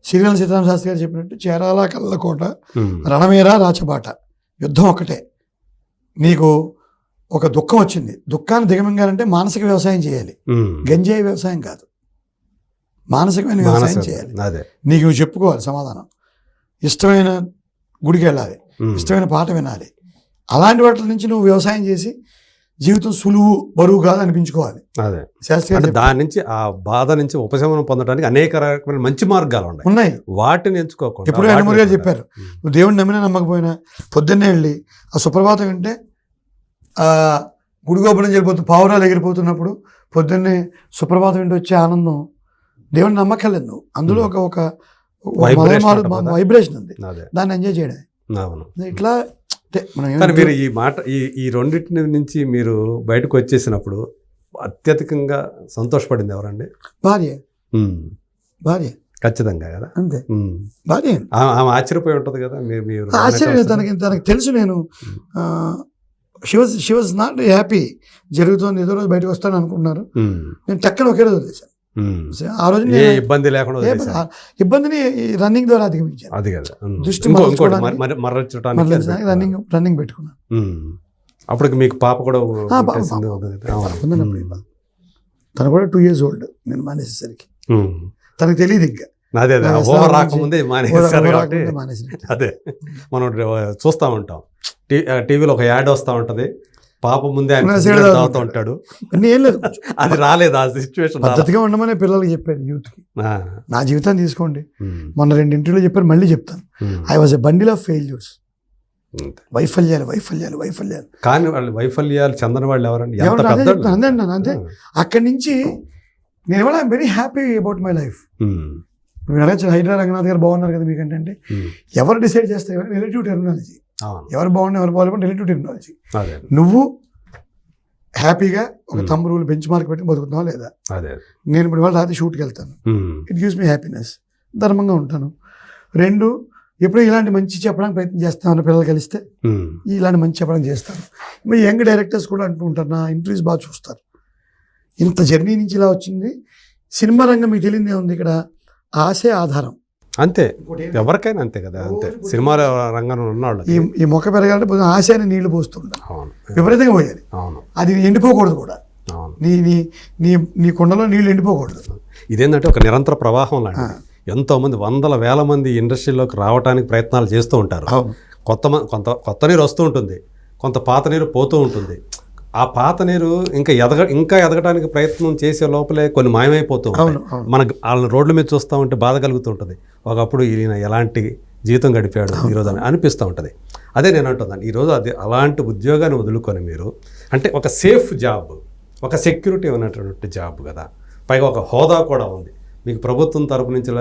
శ్రీరామ సీతారామ శాస్త్రి గారు చెప్పినట్టు చేరాల కళ్ళకోట రణమేరా రాచబాట, యుద్ధం ఒక్కటే. నీకు ఒక దుఃఖం వచ్చింది, దుఃఖాన్ని దిగమింగాలంటే మానసిక వ్యవసాయం చేయాలి, గంజాయి వ్యవసాయం కాదు, మానసికమైన వ్యవసాయం చేయాలి. నీకు నువ్వు చెప్పుకోవాలి సమాధానం, ఇష్టమైన గుడికి వెళ్ళాలి, ఇష్టమైన పాట వినాలి. అలాంటి వాటి నుంచి నువ్వు వ్యవసాయం చేసి జీవితం సులువు బరువు కాదు అనిపించుకోవాలి. శాస్త్రి దాని నుంచి ఆ బాధ నుంచి ఉపశమనం పొందడానికి అనేక రకమైన మంచి మార్గాలు ఉన్నాయి, వాటిని ఎంచుకోకుండా. ఎప్పుడు హనుమూరి గారు చెప్పారు, నువ్వు దేవుడిని నమ్మినా నమ్మకపోయినా పొద్దున్నే వెళ్ళి ఆ సుప్రభాతం వింటే ఆ గుడి గోపురం వెళ్ళిపోతూ పావురాలు ఎగిరిపోతున్నప్పుడు పొద్దున్నే సుప్రభాతం వింటే వచ్చే ఆనందం దేవుడిని నమ్మకలేదు. నువ్వు అందులో ఒక వైబ్రేషన్ ఉంది, దాన్ని ఎంజాయ్ చేయడం. ఇట్లా మీరు ఈ మాట ఈ రెండింటి నుంచి మీరు బయటకు వచ్చేసినప్పుడు అత్యధికంగా సంతోషపడింది ఎవరండి? భార్య ఖచ్చితంగా కదా, అంతే. భార్య ఆమె ఆశ్చర్యపోయి ఉంటుంది కదా. మీరు ఆశ్చర్యం తనకి తెలుసు. నేను షీ వాజ్ నాట్ హ్యాపీ, జరుగుతుంది ఏదో రోజు బయటకు వస్తాను అనుకున్నారు. నేను టక్కన ఒకే రోజు వదిలేశాను. ఆ రోజు ఇబ్బంది లేకుండా ఇబ్బందిని రన్నింగ్ ద్వారా అధిగమించాను. అది కదా, దృష్టి రన్నింగ్ పెట్టుకున్నాను. అప్పటికి మీకు పాప కూడా తను కూడా 2 years old నేను మానేసేసరికి. తనకు తెలియదు ఇంకా రాకముందే మానేసారు కాబట్టి. అదే మనం చూస్తూ ఉంటాం టీవీలో ఒక యాడ్ వస్తూ ఉంటుంది, పాప ముందే తాగుతూ ఉంటాడు. ఏం లేదు, అది రాలేదు ఆ సిచ్యువేషన్. పద్ధతిగా ఉండమనే పిల్లలకి చెప్పాను, యూత్కి. నా జీవితాన్ని తీసుకోండి, మొన్న 2 ఇంటర్వ్యూలో చెప్పాను, మళ్ళీ చెప్తాను. I was a bundle of failures. వైఫల్యాలు. కానీ వాళ్ళు వైఫల్యాలు చెందని వాళ్ళు ఎవరండి? అంతే. అక్కడి నుంచి నేను కూడా I'm very happy about my life. మీరు అడగచ్చు హైడ్రా రంగనాథ్ గారు బాగున్నారు కదా మీకంటే, ఎవరు డిసైడ్ చేస్తారు? Relative terminology. ఎవరు బాగున్నా ఎవరు బాగాలేకుండా రిలేటివ్ టెర్మినాలజీ. నువ్వు హ్యాపీగా ఒక థంబ్ రూల్ బెంచ్ మార్క్ పెట్టి బతుకుతున్నావా లేదా? నేను ఇప్పుడు వాళ్ళు రాత్రి షూట్కి వెళ్తాను, ఇట్ గివ్స్ మీ హ్యాపీనెస్, ధర్మంగా ఉంటాను. 2, ఎప్పుడు ఇలాంటి మంచి చెప్పడానికి ప్రయత్నం చేస్తాను, పిల్లలు కలిస్తే ఇలాంటి మంచి చెప్పడానికి చేస్తాను. మీ యంగ్ డైరెక్టర్స్ కూడా అంటూ ఉంటారు, నా ఇంటర్వ్యూస్ బాగా చూస్తారు. ఇంత జర్నీ నుంచి ఇలా వచ్చింది. సినిమా రంగం మీకు తెలియదే ఉంది, ఇక్కడ ఆశే ఆధారం. అంతే, ఎవరికైనా అంతే కదా. అంతే, సినిమా రంగంలో ఉన్నాడు. ఈ మొక్క పెరగాలంటే ఆశ అని నీళ్లు పోస్తుంటాం, విపరీతంగా పోయాలి. అది ఎండిపోకూడదు కూడా, నీ కుండలో నీళ్ళు ఎండిపోకూడదు. ఇదేంటంటే ఒక నిరంతర ప్రవాహం లాంటి. ఎంతోమంది వందల వేల మంది ఇండస్ట్రీలోకి రావడానికి ప్రయత్నాలు చేస్తూ ఉంటారు. కొత్త నీరు వస్తూ ఉంటుంది, కొంత పాత నీరు పోతూ ఉంటుంది. ఆ పాత నీరు ఇంకా ఎదగడానికి ప్రయత్నం చేసే లోపలే కొన్ని మాయమైపోతూ ఉంటాయి. మనకు వాళ్ళని రోడ్ల మీద చూస్తూ ఉంటే బాధ కలుగుతూ ఉంటుంది. ఒకప్పుడు ఈయన ఎలాంటి జీవితం గడిపాడు ఈరోజు అని అనిపిస్తూ ఉంటుంది. అదే నేను అంటున్నాను, ఈరోజు అది అలాంటి ఉద్యోగాన్ని వదులుకొని మీరు అంటే ఒక సేఫ్ జాబ్, ఒక సెక్యూరిటీ ఉన్నటువంటి జాబ్ కదా, పైగా ఒక హోదా కూడా ఉంది మీకు. ప్రభుత్వం తరపు నుంచి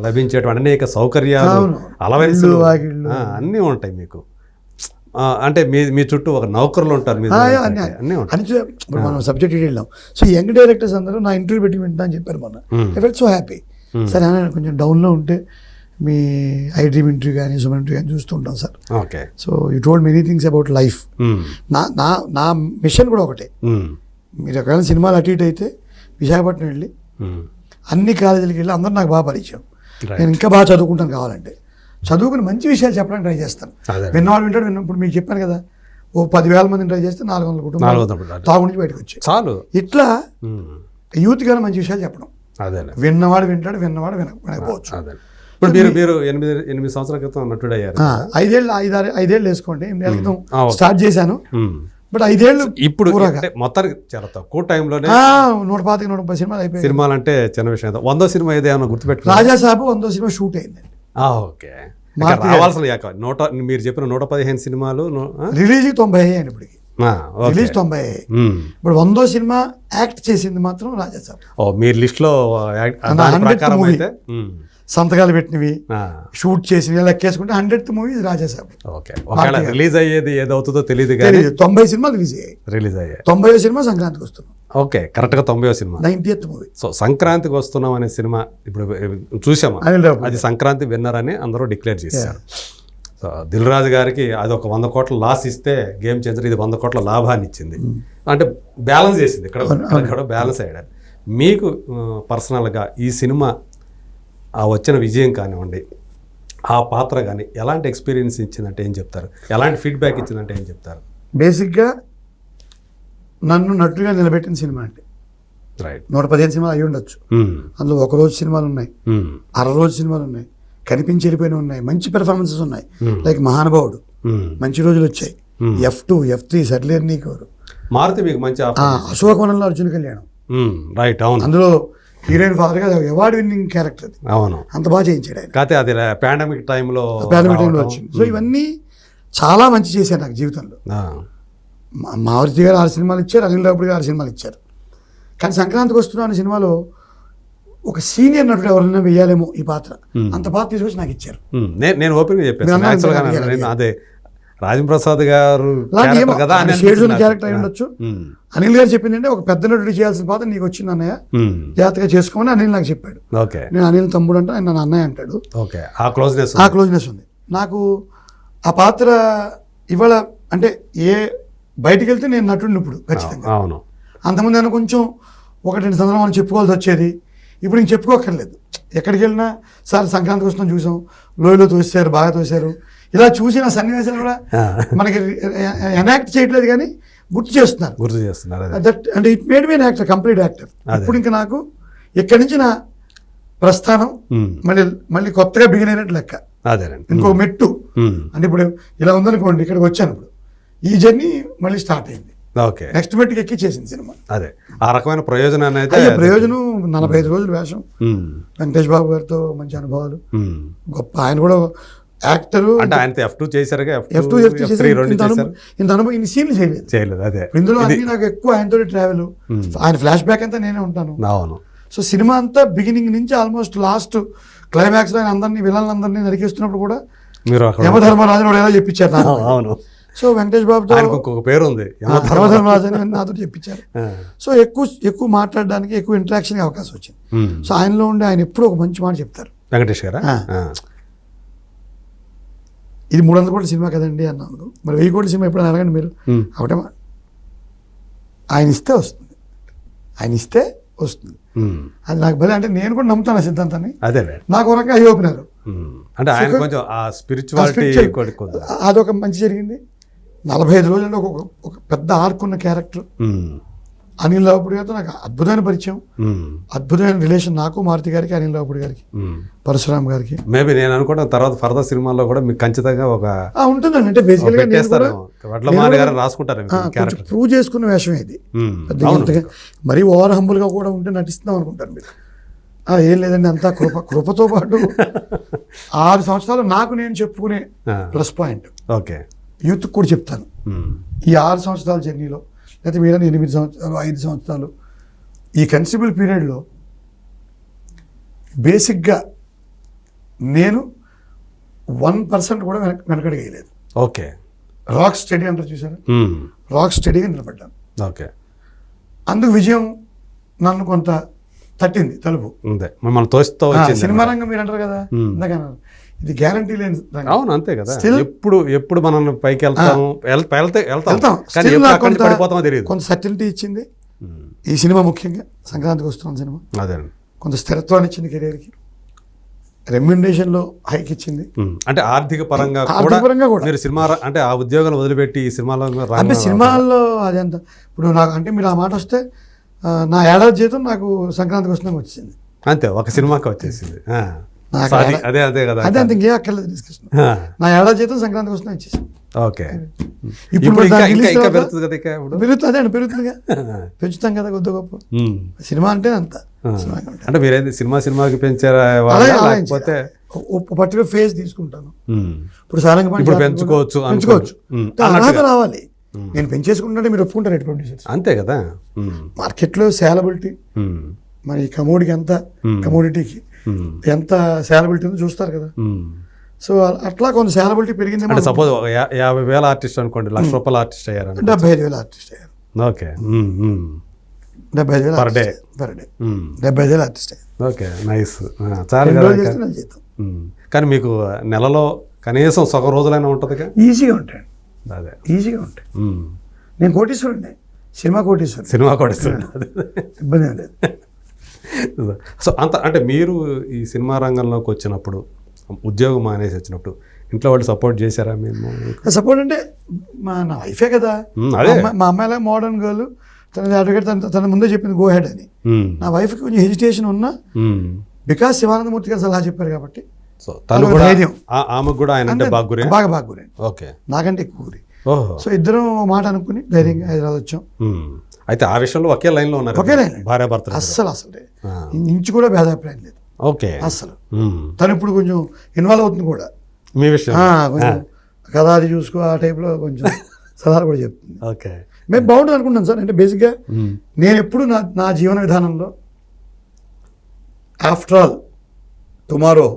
లభించేటువంటి అనేక సౌకర్యాలు, అలవెన్సులు అన్నీ ఉంటాయి మీకు. అంటే మీ చుట్టూ ఒక నౌకర్లు ఉంటారు, ఇప్పుడు మనం సబ్జెక్ట్ వెళ్ళాం. సో యంగ్ డైరెక్టర్స్ అందరూ నా ఇంటర్వ్యూ పెట్టి వింటా అని చెప్పారు మొన్న. I felt so happy. సరే కొంచెం డౌన్లో ఉంటే మీ ఐ డ్రీమ్ ఇంటర్వ్యూ కానీ సుమన్ ఇంటర్వ్యూ కానీ చూస్తూ ఉంటాం sir. Okay. So you told many things about life. నా మిషన్ కూడా ఒకటే, మీరు ఒకవేళ సినిమాలు అటు ఇటు అయితే విశాఖపట్నం వెళ్ళి అన్ని కాలేజీలకి వెళ్ళి అందరూ నాకు బాగా పరిచయం. నేను ఇంకా బాగా చదువుకుంటాను, కావాలంటే చదువుకుని మంచి విషయాలు చెప్పడానికి ట్రై చేస్తాను. విన్నవాళ్ళు వింటాడు. విన్నప్పుడు మీకు చెప్పాను కదా, ఓ 10,000 మందిని ట్రై చేస్తే 400 కుటుంబాలు తాగు నుంచి బయటకు వచ్చాయి. చాలు. ఇట్లా యూత్ గానే మంచి విషయాలు చెప్పడం. విన్నవాడు వింటాడు, విన్నవాడు వినకపోవచ్చు. ఇప్పుడు మీరు 8 సంవత్సరాల క్రితం నటుడు అయ్యారు. 5 ఏళ్ళు వేసుకోండి. 8 ఏళ్ళ క్రితం స్టార్ట్ చేశాను. బట్ 5 ఏళ్ళు ఇప్పుడు మొత్తానికి చాలా తక్కువ టైంలోనే 125-130 సినిమాలు అయిపోయాయి. సినిమాలు అంటే చిన్న విషయం. 100వ సినిమా ఏదైనా గుర్తుపెట్టుకో. రాజాసాబు 100వ సినిమా షూట్ అయిందండి. ఓకే. రావాల్సిన మీరు చెప్పిన 115 సినిమాలు రిలీజ్ 90 అయ్యాయి. ఇప్పటికి రిలీజ్ 90 అయ్యాయి. ఇప్పుడు 100వ సినిమా యాక్ట్ చేసింది మాత్రం రాజాసాబు. మీరు లిస్ట్ లో సంతకాలు పెట్టినవి ఆ, షూట్ చేసినవి లెక్కేసుకుంటే 100th మూవీ రాజాసాబ్. ఓకే. ఒకవేళ రిలీజ్ అయ్యేది ఏదవుతుందో తెలియదు కానీ తెలియదు 90 సినిమాలు రిలీజ్ అయ్యాయి. రిలీజ్ అయ్యాయి. 90వ సినిమా సంక్రాంతికి వస్తున్నాం, ఓకే, కరెక్ట్గా 90వ సినిమా. 90th movie. సో సంక్రాంతికి వస్తున్నాం అనే సినిమా ఇప్పుడు చూసామా, అనిల్ రావు అది సంక్రాంతి విన్నర్ అని అందరూ డిక్లేర్ చేశారు. సో దిల్ రాజు గారికి అది ఒక 100 కోట్ల లాస్ ఇస్తే గేమ్ చేంజర్ ఇది 100 కోట్ల లాభాన్ని ఇచ్చింది. అంటే బ్యాలెన్స్ చేసింది, ఇక్కడ బ్యాలెన్స్ అయ్యాడు. మీకు పర్సనల్గా ఈ సినిమా ఆ వచ్చిన విజయం కానివ్వండి, ఆ పాత్ర కానీ ఎలాంటి ఎక్స్పీరియన్స్ ఇచ్చిందంటే ఏం చెప్తారు, ఎలాంటి ఫీడ్బ్యాక్ ఇచ్చిందంటే ఏం చెప్తారు? బేసిక్గా నన్ను నటుగా నిలబెట్టిన సినిమా అంటే రైట్. 115 సినిమాలు అయి ఉండొచ్చు. అందులో ఒక రోజు సినిమాలు ఉన్నాయి, అర రోజు సినిమాలు ఉన్నాయి, కనిపించి వెళ్ళిపోయినవి ఉన్నాయి, మంచి పెర్ఫార్మెన్సెస్ ఉన్నాయి. లైక్ మహానుభావుడు మంచి రోజులు వచ్చాయి, F2 F3 సర్లేరు నీకోరు, మారుతి మీకు మంచి అశోకవనంలో అర్జున కళ్యాణం. రైట్. అవును, అందులో హీరోయిన్ ఫాదర్గా అవార్డు విన్నింగ్ క్యారెక్టర్ అది. అవును, అంత బాగా చేయించాడు ఆయన. కాకపోతే అది పాండమిక్ టైంలో వచ్చింది. సో ఇవన్నీ చాలా మంచి చేశారు నాకు జీవితంలో. మారుతి గారు 6 సినిమాలు ఇచ్చారు, అనిల్ రావుపూడి గారు 6 సినిమాలు ఇచ్చారు. కానీ సంక్రాంతికి వస్తున్నా అనే సినిమాలో ఒక సీనియర్ నటుడు ఎవరైనా వేయాలేమో ఈ పాత్ర, అంత పాత్ర తీసుకొచ్చి నాకు ఇచ్చారు. నేను ఓపెన్ గా చెప్పాను, అదే రాజేంద్ర ప్రసాద్ గారు క్యారెక్టర్ అయి ఉండొచ్చు. అనిల్ గారు చెప్పింది అంటే ఒక పెద్ద నటుడు చేయాల్సిన పాత్ర నీకు వచ్చింది అన్నయ్య, జాగ్రత్తగా చేసుకోమని అనిల్ నాకు చెప్పాడు. నేను అనిల్ తమ్ముడు అంటే ఆయన నన్ను అన్నయ్య అంటాడు. ఆ క్లోజ్నెస్ ఉంది నాకు. ఆ పాత్ర ఇవాళ అంటే బయటికి వెళ్తే నేను నటుడిని ఇప్పుడు ఖచ్చితంగా. అంతకుముందు నేను కొంచెం 1-2 సందర్భాలు చెప్పుకోవాల్సి వచ్చేది, ఇప్పుడు ఇంక చెప్పుకోక్కర్లేదు. ఎక్కడికి వెళ్ళినా సార్ సంక్రాంతికి వస్తున్నాం చూసాం, లోయలో తోసారు, బాగా తోసారు, ఇలా చూసిన సన్నివేశాలు కూడా మనకి ఎనాక్ట్ చేయట్లేదు కానీ గుర్తు చేస్తున్నారు. దట్ అంటే it made me actor, complete actor. ఇప్పుడు ఇంకా నాకు ఇక్కడి నుంచి నా ప్రస్థానం మళ్ళీ కొత్తగా బిగిన్ అయినట్టు లెక్క. ఇంకో మెట్టు అంటే ఇప్పుడు ఇలా ఉందనుకోండి, ఇక్కడికి వచ్చాను, ఇప్పుడు ఈ జర్నీ మళ్ళీ స్టార్ట్ అయింది. నెక్స్ట్ మెట్టుకి ఎక్కిచ్చేసింది సినిమా. అదే ఆ రకమైన ప్రయోజనాన్ని అయితే ప్రయోజనం 45 రోజుల వేషం, వెంకటేష్ బాబు గారితో మంచి అనుభవాలు, గొప్ప ఆయన కూడా యాక్టర్. అంటే ఆయన F2 చేశారు, ఇంత అనుభవం ఇన్ని సీన్లు చేయలేదు. అదే ఇందులో అన్ని నాకు ఎక్కువ ఆయనతో ట్రావెల్, ఆయన ఫ్లాష్ బ్యాక్ అంతా నేనే ఉంటాను. సో సినిమా అంతా బిగినింగ్ నుంచి ఆల్మోస్ట్ లాస్ట్ క్లైమాక్స్ లో ఆయన అందరినీ విలన్లందరినీ నరికేస్తున్నప్పుడు కూడా యమధర్మరాజు ఎలా చెప్పించారు. అవును. సో వెంకటేష్ బాబుతో ఒక పేరు ఉంది, యమధర్మరాజు అని నాతో చెప్పించారు. సో ఎక్కువ మాట్లాడడానికి, ఎక్కువ ఇంటరాక్షన్ అవకాశం వచ్చింది. సో ఆయనలో ఉండే ఆయన ఎప్పుడు ఒక మంచి మాట చెప్తారు, వెంకటేష్ గారు, ఇది 300 కోట్ల సినిమా కదండి అన్నాను, మరి 1000 కోట్ల సినిమా ఎప్పుడైనా అడగండి మీరు. ఒకటే ఆయన ఇస్తే వస్తుంది. అది నాకు భలే, అంటే నేను కూడా నమ్ముతాను ఆ సిద్ధాంతాన్ని. అదే నాకు ఒక ఐ ఓపెనర్. అంటే ఆయన కొంచెం ఆ స్పిరిచువాలిటీ అదొక మంచి జరిగింది. 45 రోజుల్లో ఒక పెద్ద ఆర్క్ ఉన్న క్యారెక్టర్. అనిల్ రావుపూడి గారితో నాకు అద్భుతమైన పరిచయం, అద్భుతమైన రిలేషన్ నాకు, మారుతి గారికి, అనిల్ రావుపూడి గారికి, పరశురామ్ గారికి. మేబీ నేను అనుకోవడం తర్వాత ఫర్దర్ సినిమాల్లో కూడా మీకు ఖచ్చితంగా ఒక ఉంటుందండి. అంటే బేసికల్గా రాసుకుంటారు, ప్రూవ్ చేసుకున్న వేషం ఇది. మరీ ఓవర్ హంబుల్ గా కూడా ఉంటే నటిస్తున్నాం అనుకుంటారు మీరు. ఏం లేదండి, అంతా కృపతో పాటు 6 సంవత్సరాలు నాకు నేను చెప్పుకునే ప్లస్ పాయింట్. ఓకే, యూత్ కూడా చెప్తాను. ఈ 6 సంవత్సరాల జర్నీలో, లేకపోతే మీరు 8 సంవత్సరాలు 5 సంవత్సరాలు, ఈ కన్సిబుల్ పీరియడ్లో బేసిక్గా నేను 1% కూడా వెనకడి వేయలేదు. ఓకే, రాక్ స్టడీ అంటారు చూసారా, రాక్ స్టడీగా నిలబడ్డాను. ఓకే, అందుకు విజయం నన్ను కొంత తట్టింది తలుపు. సినిమా రంగం మీరు అంటారు కదా, ఇది గ్యారంటీ లేని. అవును, అంతే కదా. ఎప్పుడు మనం పైకి వెళ్తాం తెలియదు. కొంత సర్టినిటీ ఇచ్చింది ఈ సినిమా, ముఖ్యంగా సంక్రాంతికి వస్తున్న సినిమా. అదే కొంత స్థిరత్వాన్ని ఇచ్చింది కెరీర్కి, రెమ్యునరేషన్లో హైక్ ఇచ్చింది. అంటే ఆర్థిక పరంగా కూడా మీరు సినిమా అంటే ఆ ఉద్యోగాలు వదిలిపెట్టి ఈ సినిమాలో, అంటే సినిమాల్లో అదంత ఇప్పుడు నాకు, అంటే మీరు ఆ మాట వస్తే నా ఏడాది జీతం నాకు సంక్రాంతికి వస్తున్నాక వచ్చింది. అంతే, ఒక సినిమాకి వచ్చేసింది. అదే కదా, అదే అంత ఇంకేం అక్కర్లేదు డిస్కషన్. నా ఏడాది జీతం సంక్రాంతికి వస్తున్నా ఇచ్చేసి. ఓకే, ఇప్పుడు పెరుగుతుంది, పెరుగుతుందిగా, పెంచుతాం కదా కొద్ది గొప్ప. సినిమా అంటే అంత. అంటే మీరేంటి సినిమాకి పెంచారా, లేకపోతే పర్టికులర్ ఫేజ్ తీసుకుంటాను. ఇప్పుడు సారంగపాణి పెంచుకోవచ్చు, అర్హత రావాలి. నేను పెంచేసుకుంటే మీరు ఒప్పుకుంటారు ప్రొడ్యూసర్స్, అంతే కదా. మార్కెట్లో సేలబిలిటీ, మరి కమోడికి ఎంత, కమోడిటీకి ఎంత శాలబిలిటీ ఉందో చూస్తారు కదా. సో అట్లా కొంత శాలబిలిటీ పెరిగిందేమో. అంటే సపోజ్ 50,000 ఆర్టిస్ట్ అనుకోండి, ₹1,00,000 ఆర్టిస్ట్ అయ్యారు, 75,000 ఆర్టిస్ట్ అయ్యారు. ఓకే. 75,000 పర్ డే 75,000 ఆర్టిస్ట్ అయ్యారు. Okay, nice. చాలు 2 కదా. రోజులు చేస్తే నెల జీతం. కానీ మీకు నెలలో కనీసం సగం రోజులైనా ఉంటుందిగా. ఈజీగా ఉంటాయి, అదే ఈజీగా ఉంటాయి. నేను కోటీశ్వరుడిని, సినిమా కోటీశ్వరుడు, సినిమా కూడా ఇస్తుంది. ఇబ్బంది ఏం లేదు. సో అంటే మీరు ఈ సినిమా రంగంలోకి వచ్చినప్పుడు, ఉద్యోగం మానేసి వచ్చినప్పుడు ఇంట్లో వాళ్ళు సపోర్ట్ చేశారా? మేము సపోర్ట్ అంటే నా వైఫే కదా. అదే మా అమ్మాయిలా మోడర్న్ గర్ల్, తన అడ్వకేట్, తన ముందే చెప్పింది గో హెడ్ అని. నా వైఫ్కి కొంచెం హెజిటేషన్ ఉన్నా బికాస్ శివానందమూర్తి గారు సలహా చెప్పారు కాబట్టి. సో తను కూడా ఆమెకు కూడా ఆయన అంటే బాగా గురి, ఓకే, నాకంటే ఎక్కువ గురి. ఓహో. సో ఇద్దరం మాట అనుకుని ధైర్యంగా హైదరాబాద్ వచ్చాం. అయితే ఆ విషయంలో ఒకే లైన్లో ఉన్నారు, ఒకే లైన్, భార్యాభర్తలు. అస్సలు ఇంచు కూడా భేదాభిప్రాయం లేదు. ఓకే. అస్సలు తను ఇప్పుడు కొంచెం ఇన్వాల్వ్ అవుతుంది కూడా మీ విషయం, కొంచెం కదా అది చూసుకో ఆ టైప్లో కొంచెం సలహాలు కూడా చెప్తుంది. ఓకే. మేము బాగుంటుంది అనుకుంటాం సార్. అంటే బేసిక్గా నేను ఎప్పుడు నా జీవన విధానంలో after all tomorrow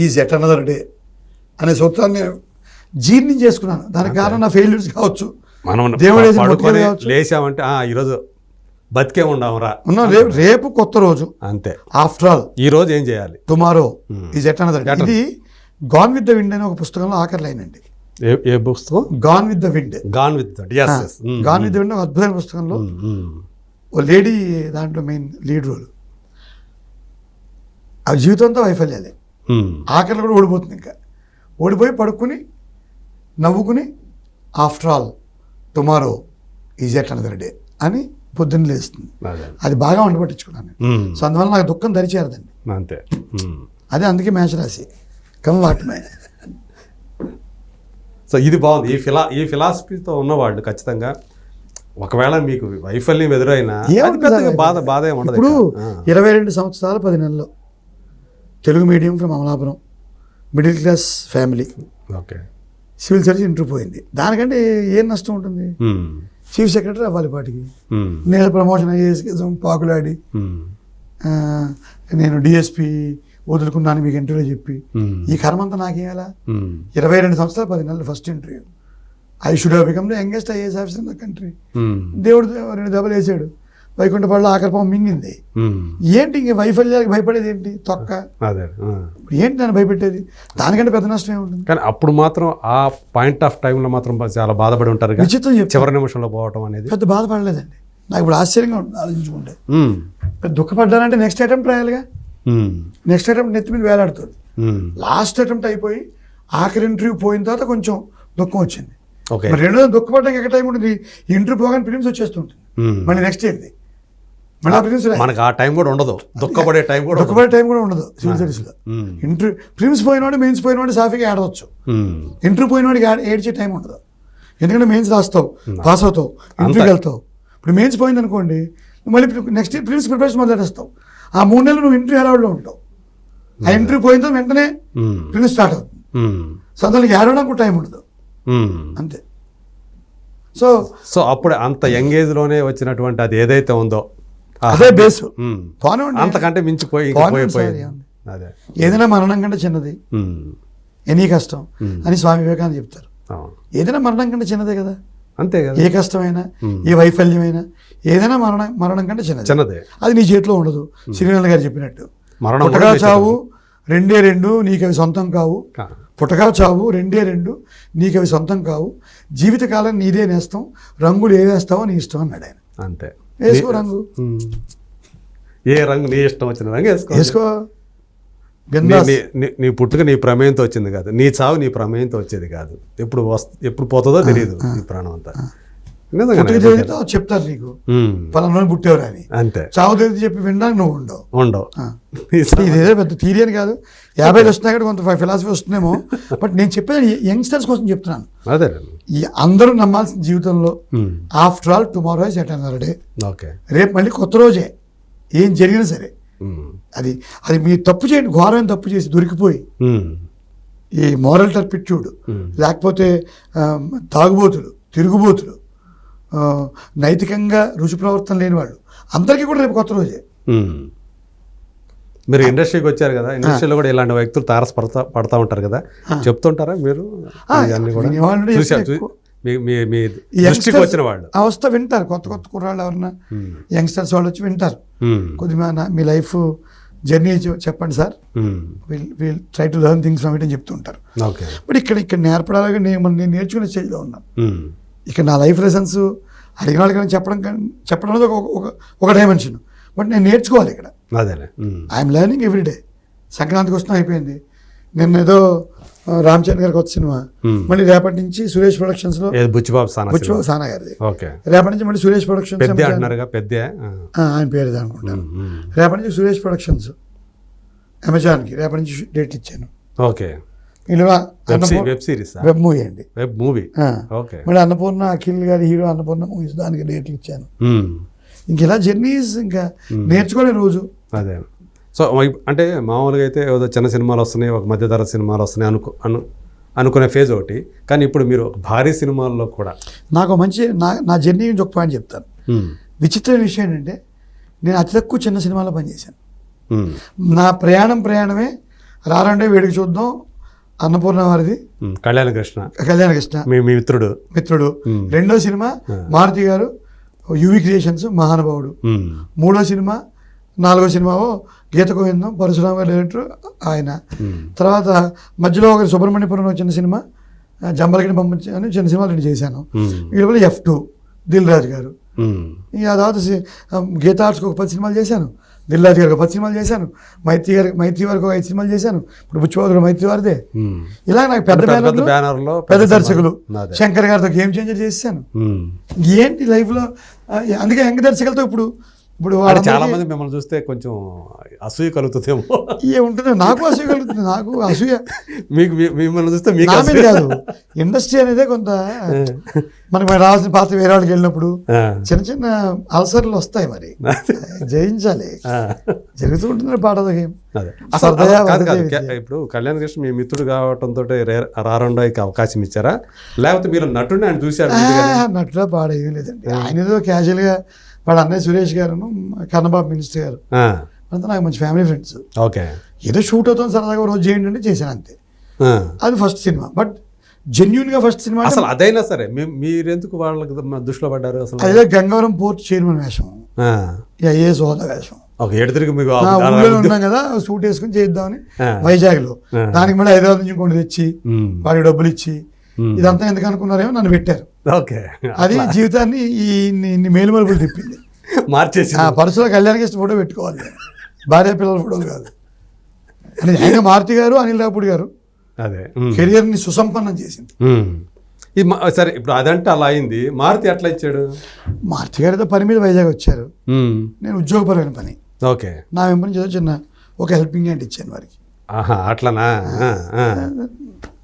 is at another day అనే సూత్రాన్ని జీర్ణం చేసుకున్నాను. దానికి కారణం నా ఫెయిల్యూర్స్ కావచ్చు, మనం దేవుడు లేచామంటే ఈరోజు బతికే ఉండవురా, రేపు కొత్త రోజు, అంతే. ఆఫ్టర్ ఆల్ ఈ రోజు ఏం చేయాలి, tomorrow is at another day. ఇది గాన్ విత్ ద విండ్ అనే ఒక పుస్తకంలో ఆఖరి లైన్ అండి. ఏ పుస్తకం? Gone with the wind. Gone with gone with the wind ఒక అద్భుతమైన పుస్తకంలో ఓ లేడీ దాంట్లో మెయిన్ లీడ్ రోల్. ఆ జీవితంతో వైఫల్యాలే, ఆఖరిలో కూడా ఓడిపోతుంది. ఇంకా ఓడిపోయి పడుకుని నవ్వుకుని after all tomorrow is at another day అని పొద్దున్న లేస్తుంది. అది బాగా వండబట్టించుకున్నాను. సో అందువల్ల నాకు దుఃఖం దరిచేరదండి, అంతే. అదే అందుకే మేష రాశి కమ్ వాట్ మే. సో ఇది బాగుంది. ఈ ఫిలాసఫీతో ఉన్నవాళ్ళు ఖచ్చితంగా ఒకవేళ మీకు వైఫల్యం ఎదురైనా బాధ ఉండదు. ఇప్పుడు 22 సంవత్సరాలు 10 నెలలు Telugu medium from Amalapuram, middle class family, okay, civil service interview పోయింది. దానికంటే ఏం నష్టం ఉంటుంది? చీఫ్ సెక్రటరీ అవ్వాలి పాటికి, నేను ప్రమోషన్ అయ్యేసి పాకులాడి నేను డిఎస్పీ వదులుకున్నాను మీకు ఇంటర్వ్యూ చెప్పి, ఈ కర్మంతా నాకేయాలా? 22 సంవత్సరాలు 10 నెలలు first interview. I should have become the youngest IAS officer in the country. దేవుడు 2 దెబ్బలు వేసాడు, వైకుంఠపాడులో ఆఖరి పాము మింగింది. ఏంటి ఇంక వైఫల్యాలకు భయపడేది ఏంటి? తొక్క ఏంటి నన్ను భయపెట్టేది? దానికంటే పెద్ద నష్టం ఏముంటుంది? కానీ అప్పుడు మాత్రం ఆ పాయింట్ ఆఫ్ టైంలో మాత్రం చాలా బాధపడి ఉంటారు. విచిత్రం చెప్పి చివరి నిమిషంలో పోవటం అనేది పెద్ద బాధపడలేదండి. నాకు ఇప్పుడు ఆశ్చర్యంగా ఉంటుంది ఆలోచించుకుంటే. పెద్ద దుఃఖపడ్డానంటే నెక్స్ట్ అటెంప్ట్ రాయాలిగా. నెక్స్ట్ అటెంప్ట్ నెత్తి మీద వేలాడుతుంది. లాస్ట్ అటెంప్ట్ అయిపోయి ఆఖరి ఇంటర్వ్యూ పోయిన తర్వాత కొంచెం దుఃఖం వచ్చింది. రెండో దుఃఖపడ్డానికి ఎక్కడ టైం ఉంటుంది? ఇంటర్వ్యూ పోగానే ఫిలిమ్స్ వచ్చేస్తుంటుంది. మళ్ళీ నెక్స్ట్ ఏంటి? మనకు ఆ టైం కూడా ఉండదు, దుఃఖపడే టైం కూడా ఉండదు సివిల్ సర్వీస్లో. ఇంటర్వ్యూ ప్రిలిమ్స్ పోయినవాడు, మెయిన్స్ పోయినవాడు సాఫీగా ఆడవచ్చు. ఇంటర్వ్యూ పోయినవాడికి ఏడ్చే టైం ఉండదు. ఎందుకంటే మెయిన్స్ రాస్తావు, పాస్ అవుతావు, ఇంటర్వ్యూకి వెళ్తావు. ఇప్పుడు మెయిన్స్ పోయింది అనుకోండి, మళ్ళీ నెక్స్ట్ ప్రిలిమ్స్ ప్రిపరేషన్ మొదలెడేస్తావు. ఆ 3 నెలలు నువ్వు ఇంటర్వ్యూ హడావుడిలో ఉంటావు. ఆ ఇంటర్వ్యూ పోయిన తర్వాత వెంటనే ప్రిలిమ్స్ స్టార్ట్ అవుతుంది. సో అందులోకి ఏడవడానికి టైం ఉండదు, అంతే. సో అప్పుడు అంత యంగ్ ఏజ్ లోనే వచ్చినటువంటి అది ఏదైతే ఉందో అదే బేస్. అంతకంటే మించిపోయి ఏదైనా మరణం కంటే చిన్నది ఎనీ కష్టం అని స్వామి వివేకానంద చెప్తారు. ఏదైనా మరణం కంటే చిన్నదే కదా, అంతే కదా. ఏ కష్టమైనా, ఏ వైఫల్యమైనా ఏదైనా మరణం కంటే చిన్నదే. అది నీ చేతిలో ఉండదు. శ్రీనారాయణ గారు చెప్పినట్టు, పుట్టగా చావు 2 నీకు అవి సొంతం కావు. పుట్టగా చావు 2 నీకు అవి సొంతం కావు. జీవితకాలం నీదే నేస్తాం, రంగులు ఏ వేస్తావో నీ ఇష్టం అన్నాడు ఆయన. అంతే, వేసుకో రంగు, ఏ రంగు నీ ఇష్టం వచ్చిన రంగు వేసుకో. నీ పుట్టుక నీ ప్రమేయంతో వచ్చింది కాదు, నీ చావు నీ ప్రమేయంతో వచ్చేది కాదు. ఎప్పుడు పోతుందో తెలియదు ఈ ప్రాణం అంతా. చెప్తారు నీకు పలానా పుట్టేవారు అని, అంతే. చావు తెలియదు చెప్పి వినడానికి నువ్వు ఉండవు. ఇదేదో పెద్ద థియరీ అని కాదు, 50 వస్తున్నాయి కదా, కొంత ఫిలాసఫీ వస్తుందేమో. బట్ నేను చెప్పేది యంగ్స్టర్స్ కోసం చెప్తున్నాను. అందరూ నమ్మాల్సిన జీవితంలో after all tomorrow is at another day. రేపు మళ్ళీ కొత్త రోజే, ఏం జరిగినా సరే. అది మీరు తప్పు చేయండి, ఘోరమైన తప్పు చేసి దొరికిపోయి ఈ మోరల్ టర్పిట్యూడ్, లేకపోతే తాగుబోతులు, తిరుగుబోతులు, నైతికంగా రుచి ప్రవర్తన లేని వాళ్ళు అందరికీ కూడా రేపు కొత్త రోజే. మీరు ఇండస్ట్రీకి వచ్చారు కదా, ఇండస్ట్రీలో కూడా ఇలాంటి వ్యక్తులు పడతా ఉంటారు కదా, చెప్తుంటారా మీరు ఇవన్నీ కూడా? వినేవాళ్ళు చూశారు, ఎక్కువ. మీ దృష్టికి వచ్చిన వాళ్ళు ఆ వస్తే వింటారు, కొత్త కొత్త కుర్రాళ్ళు ఎవరన్నా యంగ్స్టర్స్ వాళ్ళు వచ్చి వింటారు. కొద్దిగా మీ లైఫ్ జర్నీ చెప్పండి sir, will try to learn things from it అని చెప్తుంటారు. ఓకే. బట్ ఇక్కడ నేర్పడాలని నేను నేర్చుకునే స్టేజ్లో ఉన్నాను. ఇక్కడ నా లైఫ్ లెసన్స్ అడిగిన వాళ్ళకి చెప్పడం అనేది ఒక డైమెన్షన్, బట్ నేను నేర్చుకోవాలి ఇక్కడ. అదేలే. I'm learning every day. సంక్రాంతికి వస్తున్నా అయిపోయింది, నిన్న ఏదో రామ్ చరణ్ గారికి కొత్త సినిమా, మళ్ళీ రేపటి నుంచి సురేష్ ప్రొడక్షన్స్ లో బుచ్చిబాబు సానా గారిది, రేపటి నుంచి మళ్ళీ సురేష్ ప్రొడక్షన్స్ ఆయన పేరు అనుకుంటాను. రేపటి నుంచి సురేష్ ప్రొడక్షన్స్ అమెజాన్కి రేపటి నుంచి డేట్లు ఇచ్చాను. ఓకే. వెబ్ మూవీ అండి, వెబ్ మూవీ. మళ్ళీ అన్నపూర్ణ అఖిల్ గారి హీరో అన్నపూర్ణ మూవీస్, దానికి డేట్లు ఇచ్చాను. ఇంక ఇలా జర్నీస్ ఇంకా నేర్చుకోలే రోజు. అదే. సో అంటే మామూలుగా అయితే ఏదో చిన్న సినిమాలు వస్తున్నాయి, ఒక మధ్యతరగతి సినిమాలు వస్తున్నాయి అనుకునే ఫేజ్ ఒకటి, కానీ ఇప్పుడు మీరు భారీ సినిమాల్లో కూడా నాకు మంచి నా జర్నీ నుంచి ఒక పాయింట్ చెప్తాను. విచిత్రమైన విషయం ఏంటంటే నేను అతి తక్కువ చిన్న సినిమాలో పనిచేశాను. నా ప్రయాణమే రారండే వేడికి చూద్దాం, అన్నపూర్ణ వారిది, కళ్యాణకృష్ణ మీ మిత్రుడు. రెండో సినిమా మారుతి గారు యువి క్రియేషన్స్ మహానుభావుడు. మూడో సినిమా, నాలుగో సినిమావో గీత గోవిందం పరశురామ గారు డైరెక్టర్ ఆయన. తర్వాత మధ్యలో ఒక సుబ్రహ్మణ్యపురం చిన్న సినిమా, జంబలగిరి పంపించి అని చిన్న సినిమాలు రెండు చేశాను. వీళ్ళ F2 దిల్ రాజు గారు. ఇక ఆ తర్వాత గీతా ఆర్ట్స్కి ఒక 10 సినిమాలు చేశాను, దిల్ రాజు గారికి ఒక 10 సినిమాలు చేశాను, మైత్రి వారికి ఒక 5 సినిమాలు చేశాను. ఇప్పుడు బుచ్చిబాబు మైత్రి వారిదే. ఇలా నాకు పెద్ద బ్యానర్లో పెద్ద దర్శకులు శంకర్ గారితో గేమ్ చేంజర్ చేశాను. ఏంటి లైఫ్లో, అందుకే యంగ్ దర్శకులతో ఇప్పుడు చాలా మంది మిమ్మల్ని చూస్తే కొంచెం అసూయ కలుగుతుందేమో. ఏముంటుంది, నాకు అసూయ కలుగుతుంది. నాకు అసూయ మీకు మిమ్మల్ని చూస్తే మీకు కాదు, ఇండస్ట్రీ అనేదే కొంత మనకి రావాల్సిన పాత వేరే వాళ్ళకి వెళ్ళినప్పుడు చిన్న చిన్న అల్సర్లు వస్తాయి, మరి జయించాలి. జరుగుతూ ఉంటుంది పాడదు గేమ్. ఇప్పుడు కళ్యాణకృష్ణ మీ మిత్రుడు కావడంతో రారండోకి అవకాశం ఇచ్చారా, లేకపోతే మీరు నటుడిని ఆయన చూశారు? నటుడా పాడేమీ లేదండి, ఆయన ఏదో క్యాజువల్గా వాడు అన్నయ్య సురేష్ గారు, కన్నబాబు మినిస్టర్ గారు అంతా నాకు మంచి ఫ్యామిలీ ఫ్రెండ్స్. ఓకే. ఏదో షూట్ అవుతుంది సరదాగా రోజు చేయండి అంటే చేశాను అంతే. అది ఫస్ట్ సినిమా, బట్ జెన్యున్ గా ఫస్ట్ సినిమా. అసలు అదైనా సరే మీరెందుకు వాళ్ళకి దృష్టిలో పడ్డారు? అసలు అదే గంగవరం పోర్ట్ చైర్మన్ వేషం, ఐఏఎస్ హోదా వేషం. ఊళ్ళో ఉన్నాం కదా, సూట్ వేసుకుని చేద్దామని వైజాగ్ లో. దానికి మళ్ళీ హైదరాబాద్ నుంచి ఇంకోటి తెచ్చి వాడికి డబ్బులు ఇచ్చి ఇదంతా ఎందుకు అనుకున్నారేమో నన్ను పెట్టారు. అది జీవితాన్ని ఇన్ని మేలుమలుపులు తిప్పింది, మార్చేసి. పరుసులో కళ్యాణకృష్ణ ఫోటో పెట్టుకోవాలి, భార్య పిల్లల ఫోటోలు కాదు. అని ఆయన మారుతి గారు, అనిల్ రావుపూడి గారు కెరియర్ ని సుసంపన్నం చేసింది. సరే, ఇప్పుడు అదంటే అలా అయింది. మారుతి ఎట్లా ఇచ్చాడు? మారుతి గారు ఏదో పని మీద వైజాగ్ వచ్చారు, నేను ఉద్యోగపరమైన పని. ఓకే. నా వెంపటి నుంచి ఏదో చిన్న ఒక హెల్పింగ్ హ్యాండ్ ఇచ్చాను వారికి. అట్లనా?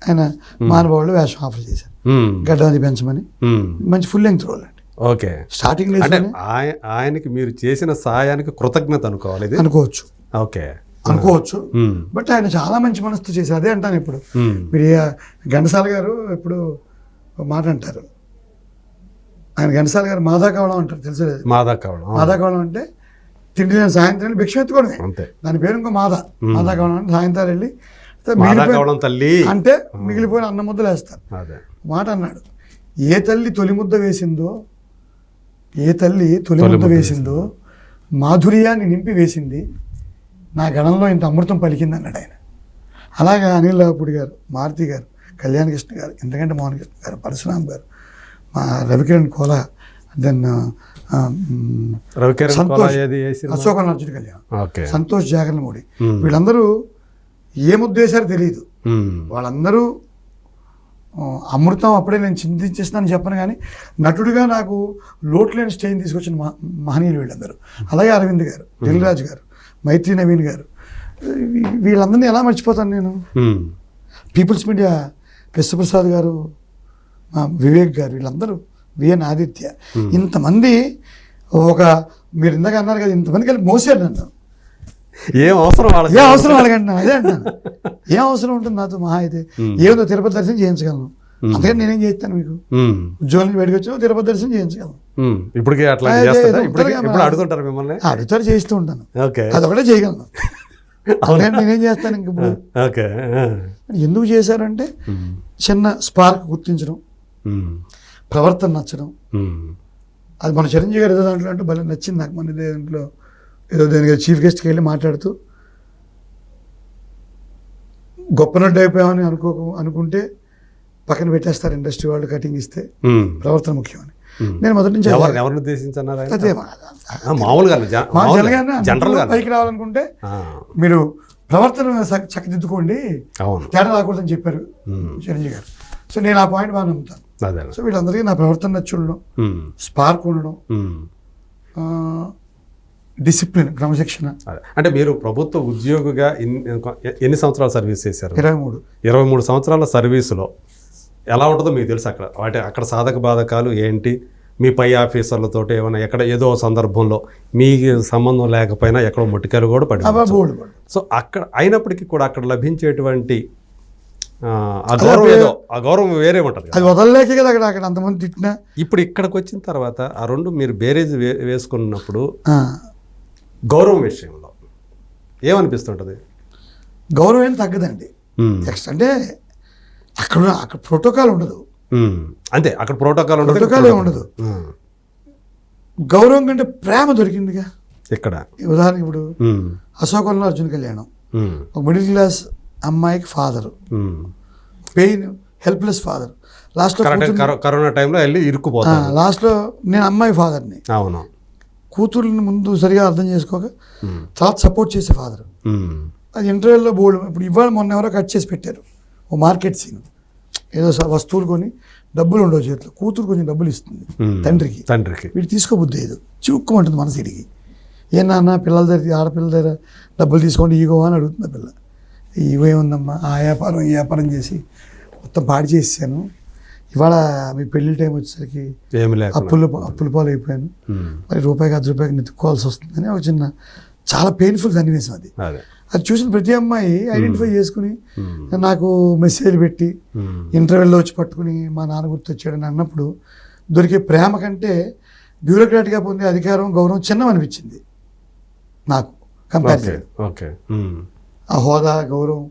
ఆయన మహానుభావులు వేషం ఆఫర్ చేశారు, గడ్డాన్ని పెంచమని. మంచి ఫుల్ లెంగ్త్ రోల్ అండి. ఓకే. స్టార్టింగ్ ఆయనకి మీరు చేసిన సహాయానికి కృతజ్ఞత అనుకోవాలి, అనుకోవచ్చు. ఓకే, అనుకోవచ్చు. బట్ ఆయన చాలా మంచి మనసుతో చేశారు. అదే అంటాను. ఇప్పుడు మీరు ఘంటసాల గారు ఇప్పుడు మాట అంటారు, ఆయన ఘంటసాల గారు మాదా కావడం అంటారు, తెలుసు? మాదా కావడం అంటే తిండి నేను సాయంత్రం భిక్ష ఎత్తుకోవడమే, దాని పేరు ఇంకో మాదా కావడం అంటే సాయంత్రం వెళ్ళి తల్లి అంటే మిగిలిపోయిన అన్న ముద్దలు వేస్తారు. మాట అన్నాడు, ఏ తల్లి తొలి ముద్ద వేసిందో మాధుర్యాన్ని నింపి వేసింది, నా గణంలో ఇంత అమృతం పలికింది అన్నాడు ఆయన. అలాగా అనిల్ రావుపూడి గారు, మారుతి గారు, కళ్యాణకృష్ణ గారు, ఎందుకంటే మోహన్ కృష్ణ గారు, పరశురామ్ గారు, మా రవికిరణ్ కోలా, దెన్ అశోక నర్జున కళ్యాణ్, సంతోష్ జాగర్లమూడి, వీళ్ళందరూ ఏముద్దేశారో తెలియదు. వాళ్ళందరూ అమృతం అప్పుడే నేను చింతించేస్తానని చెప్పను, కానీ నటుడిగా నాకు లోటు లేని స్టేజ్ తీసుకొచ్చిన మహనీయులు వీళ్ళందరూ. అలాగే అరవింద్ గారు, దిల్ రాజు గారు, మైత్రి నవీన్ గారు, వీళ్ళందరినీ ఎలా మర్చిపోతాను నేను? పీపుల్స్ మీడియా విశ్వప్రసాద్ గారు, వివేక్ గారు, వీళ్ళందరూ, విఎన్ ఆదిత్య, ఇంతమంది మీరు ఇందాక అన్నారు కదా, ఇంతమంది కలిపి మోసారు నన్ను. ఏం అవసరం వాళ్ళకంటున్నా, అదే అంటున్నాను. ఏం అవసరం ఉంటుంది నాతో? మహా అయితే ఏదో తిరుపతి దర్శనం చేయించగలను, అందుకని నేనేం చేస్తాను? మీకు ఉద్యోగం నుంచి బయటకు వచ్చి తిరుపతి దర్శనం చేయించగలను. అడుగుతారు, చేయిస్తూ ఉంటాను. అదొకటే చేయగలను. అలాగే నేనేం చేస్తాను ఇంక ఇప్పుడు. ఓకే. ఎందుకు చేశారంటే చిన్న స్పార్క్ గుర్తించడం, ప్రవర్తన నచ్చడం. అది మన చిరంజీవి గారు ఏదో దాంట్లో అంటే భలే నచ్చింది నాకు. మన దాంట్లో ఏదో దానికి చీఫ్ గెస్ట్కి వెళ్ళి మాట్లాడుతూ గొప్ప నడ్డు అయిపోయామని అనుకుంటే పక్కన పెట్టేస్తారు ఇండస్ట్రీ వాళ్ళు కటింగ్ ఇస్తే, ప్రవర్తన ముఖ్యమని. నేను మొదటి నుంచి ఎవరిని ఉద్దేశించన్నారు? అదే మామూలుగా జనరల్గా పైకి రావాలనుకుంటే మీరు ప్రవర్తన చక్కదిద్దుకోండి, తేడా రాకూడదని చెప్పారు చిరంజీవి గారు. సో నేను ఆ పాయింట్ బాగా నమ్ముతాను. సో వీళ్ళందరికీ నా ప్రవర్తన నచ్చి ఉండడం, స్పార్క్ ఉండడం, డిసిప్లిన్, క్రమశిక్షణ. అంటే మీరు ప్రభుత్వ ఉద్యోగిగా ఎన్ని సంవత్సరాలు సర్వీస్ చేశారు? 23 సంవత్సరాల సర్వీసులో ఎలా ఉంటుందో మీకు తెలుసు. అక్కడ సాధక బాధకాలు ఏంటి? మీ పై ఆఫీసర్లతో ఏమైనా ఎక్కడ ఏదో సందర్భంలో మీకు సంబంధం లేకపోయినా ఎక్కడో ముట్టికాయలు కూడా పడి. సో అక్కడ అయినప్పటికీ కూడా అక్కడ లభించేటువంటి ఆ గౌరవం వేరే ఉంటుంది. అది వదలలేకే కదా అక్కడ అంతమంది తిట్టినా. ఇప్పుడు ఇక్కడికి వచ్చిన తర్వాత ఆ రెండు మీరు బేరేజ్ వేసుకున్నప్పుడు గౌరవం విషయంలో ఏమనిపిస్తుంటుంది? గౌరవం ఏం తగ్గదండి. నెక్స్ట్ అంటే అక్కడ ప్రోటోకాల్ ఉండదు. అంతే, అక్కడ ప్రోటోకాల్ ఉండదు. గౌరవం కంటే ప్రేమ దొరికిందిగా ఇక్కడ. ఉదాహరణకి ఇప్పుడు అశోకంలో అర్జున్ కళ్యాణం, ఒక మిడిల్ క్లాస్ అమ్మాయికి ఫాదరు, పెయిన్ హెల్ప్లెస్ ఫాదర్. లాస్ట్లో కరోనా టైంలో వెళ్ళి ఇరుక్కుపోతాను. లాస్ట్లో నేను అమ్మాయి ఫాదర్ని, అవును, కూతుర్ని ముందు సరిగా అర్థం చేసుకోక తర్వాత సపోర్ట్ చేసే ఫాదర్. అది ఇంటర్వ్యూలో బోర్డు. ఇప్పుడు ఇవాళ మొన్న ఎవరో కట్ చేసి పెట్టారు ఓ మార్కెట్ సీన్. ఏదో వస్తువులు కొని డబ్బులు ఉండవు చేతిలో, కూతురు కొంచెం డబ్బులు ఇస్తుంది తండ్రికి. వీడు తీసుకోబుద్ది లేదు, చిక్కుమంటుంది మనసిడికి. ఏ నాన్న పిల్లల దగ్గర, ఆడపిల్లల దగ్గర డబ్బులు తీసుకోండి ఈగో అని అడుగుతుంది పిల్ల. ఈగో ఏముందమ్మా, ఆ వ్యాపారం ఈ వ్యాపారం చేసి మొత్తం పాడు చేసాను, ఇవాళ మీ పెళ్లి టైం వచ్చేసరికి అప్పుల పాలు అయిపోయాను, మరి రూపాయికి ₹10 నెత్తుకోవాల్సి వస్తుందని ఒక చిన్న చాలా పెయిన్ఫుల్ సన్నివేశం అది. అది చూసిన ప్రతి అమ్మాయి ఐడెంటిఫై చేసుకుని నాకు మెసేజ్ పెట్టి ఇంటర్వ్యూలో వచ్చి పట్టుకుని మా నాన్న గుర్తొచ్చాడని అన్నప్పుడు దొరికే ప్రేమ కంటే బ్యూరోక్రాట్గా పొందే అధికారం, గౌరవం చిన్నమనిపించింది నాకు. కంపారిజన్ ఆ హోదా, గౌరవం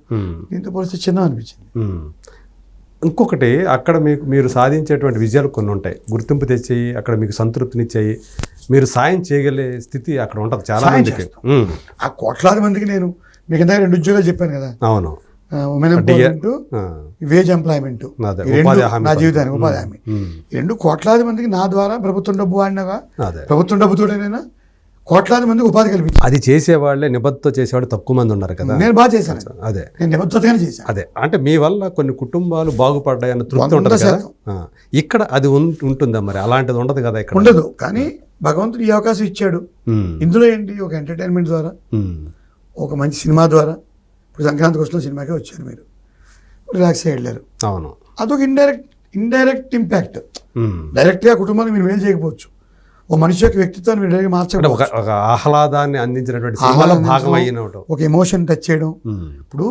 దీంతో పోలిస్తే చిన్నమనిపించింది. ఇంకొకటి, అక్కడ మీరు సాధించేటువంటి విజయాలు కొన్ని ఉంటాయి, గుర్తింపు తెచ్చాయి, అక్కడ మీకు సంతృప్తినిచ్చాయి, మీరు సాయం చేయగలే స్థితి అక్కడ ఉంటుంది చాలా మందికి. ఆ కోట్లాది మందికి నేను మీకు ఇందాక 2 ఉద్యోగాలు చెప్పాను కదా. అవును, ఉమెన్ ఎంపవర్మెంట్, వేజ్ ఎంప్లాయ్మెంట్, నా జీవితానికి ఉపాధి హామీ. 2 కోట్లాది మందికి నా ద్వారా ప్రభుత్వం డబ్బు వాడినగా, ప్రభుత్వం డబ్బుతోటైనా కోట్లాది మందికి ఉపాధి కల్పించింది. అది చేసేవాళ్ళే, నిబద్ధత చేసేవాళ్ళు తక్కువ మంది ఉన్నారు కదా. నేను బాగా చేశాను. అదే నేను నిబద్ధతగానే చేశాను. అదే అంటే మీ వల్ల కొన్ని కుటుంబాలు బాగుపడ్డాయన్న తృప్తి ఉంటుంది కదా. ఇక్కడ అది ఉంటుందా మరి? అలాంటిది ఉండదు కదా ఇక్కడ. ఉండదు. కానీ భగవంతుడు ఈ అవకాశం ఇచ్చాడు. ఇందులో ఏంటి, ఒక ఎంటర్టైన్మెంట్ ద్వారా, ఒక మంచి సినిమా ద్వారా. ఇప్పుడు సంక్రాంతికి వస్తున్న సినిమాకే వచ్చారు మీరు, రిలాక్స్ అయ్యి వెళ్ళారు. అవును, అదొక ఇండైరెక్ట్ ఇంపాక్ట్. డైరెక్ట్గా కుటుంబాన్ని మీరు మేలు చేయకపోవచ్చు, ఓ మనిషి యొక్క వ్యక్తిత్వాన్ని మీరు మార్చడం, ఒక ఆహ్లాదాన్ని అందించినటువంటి సినిమాలో భాగం అయిన ఒక ఎమోషన్ టచ్ చేయడం. ఇప్పుడు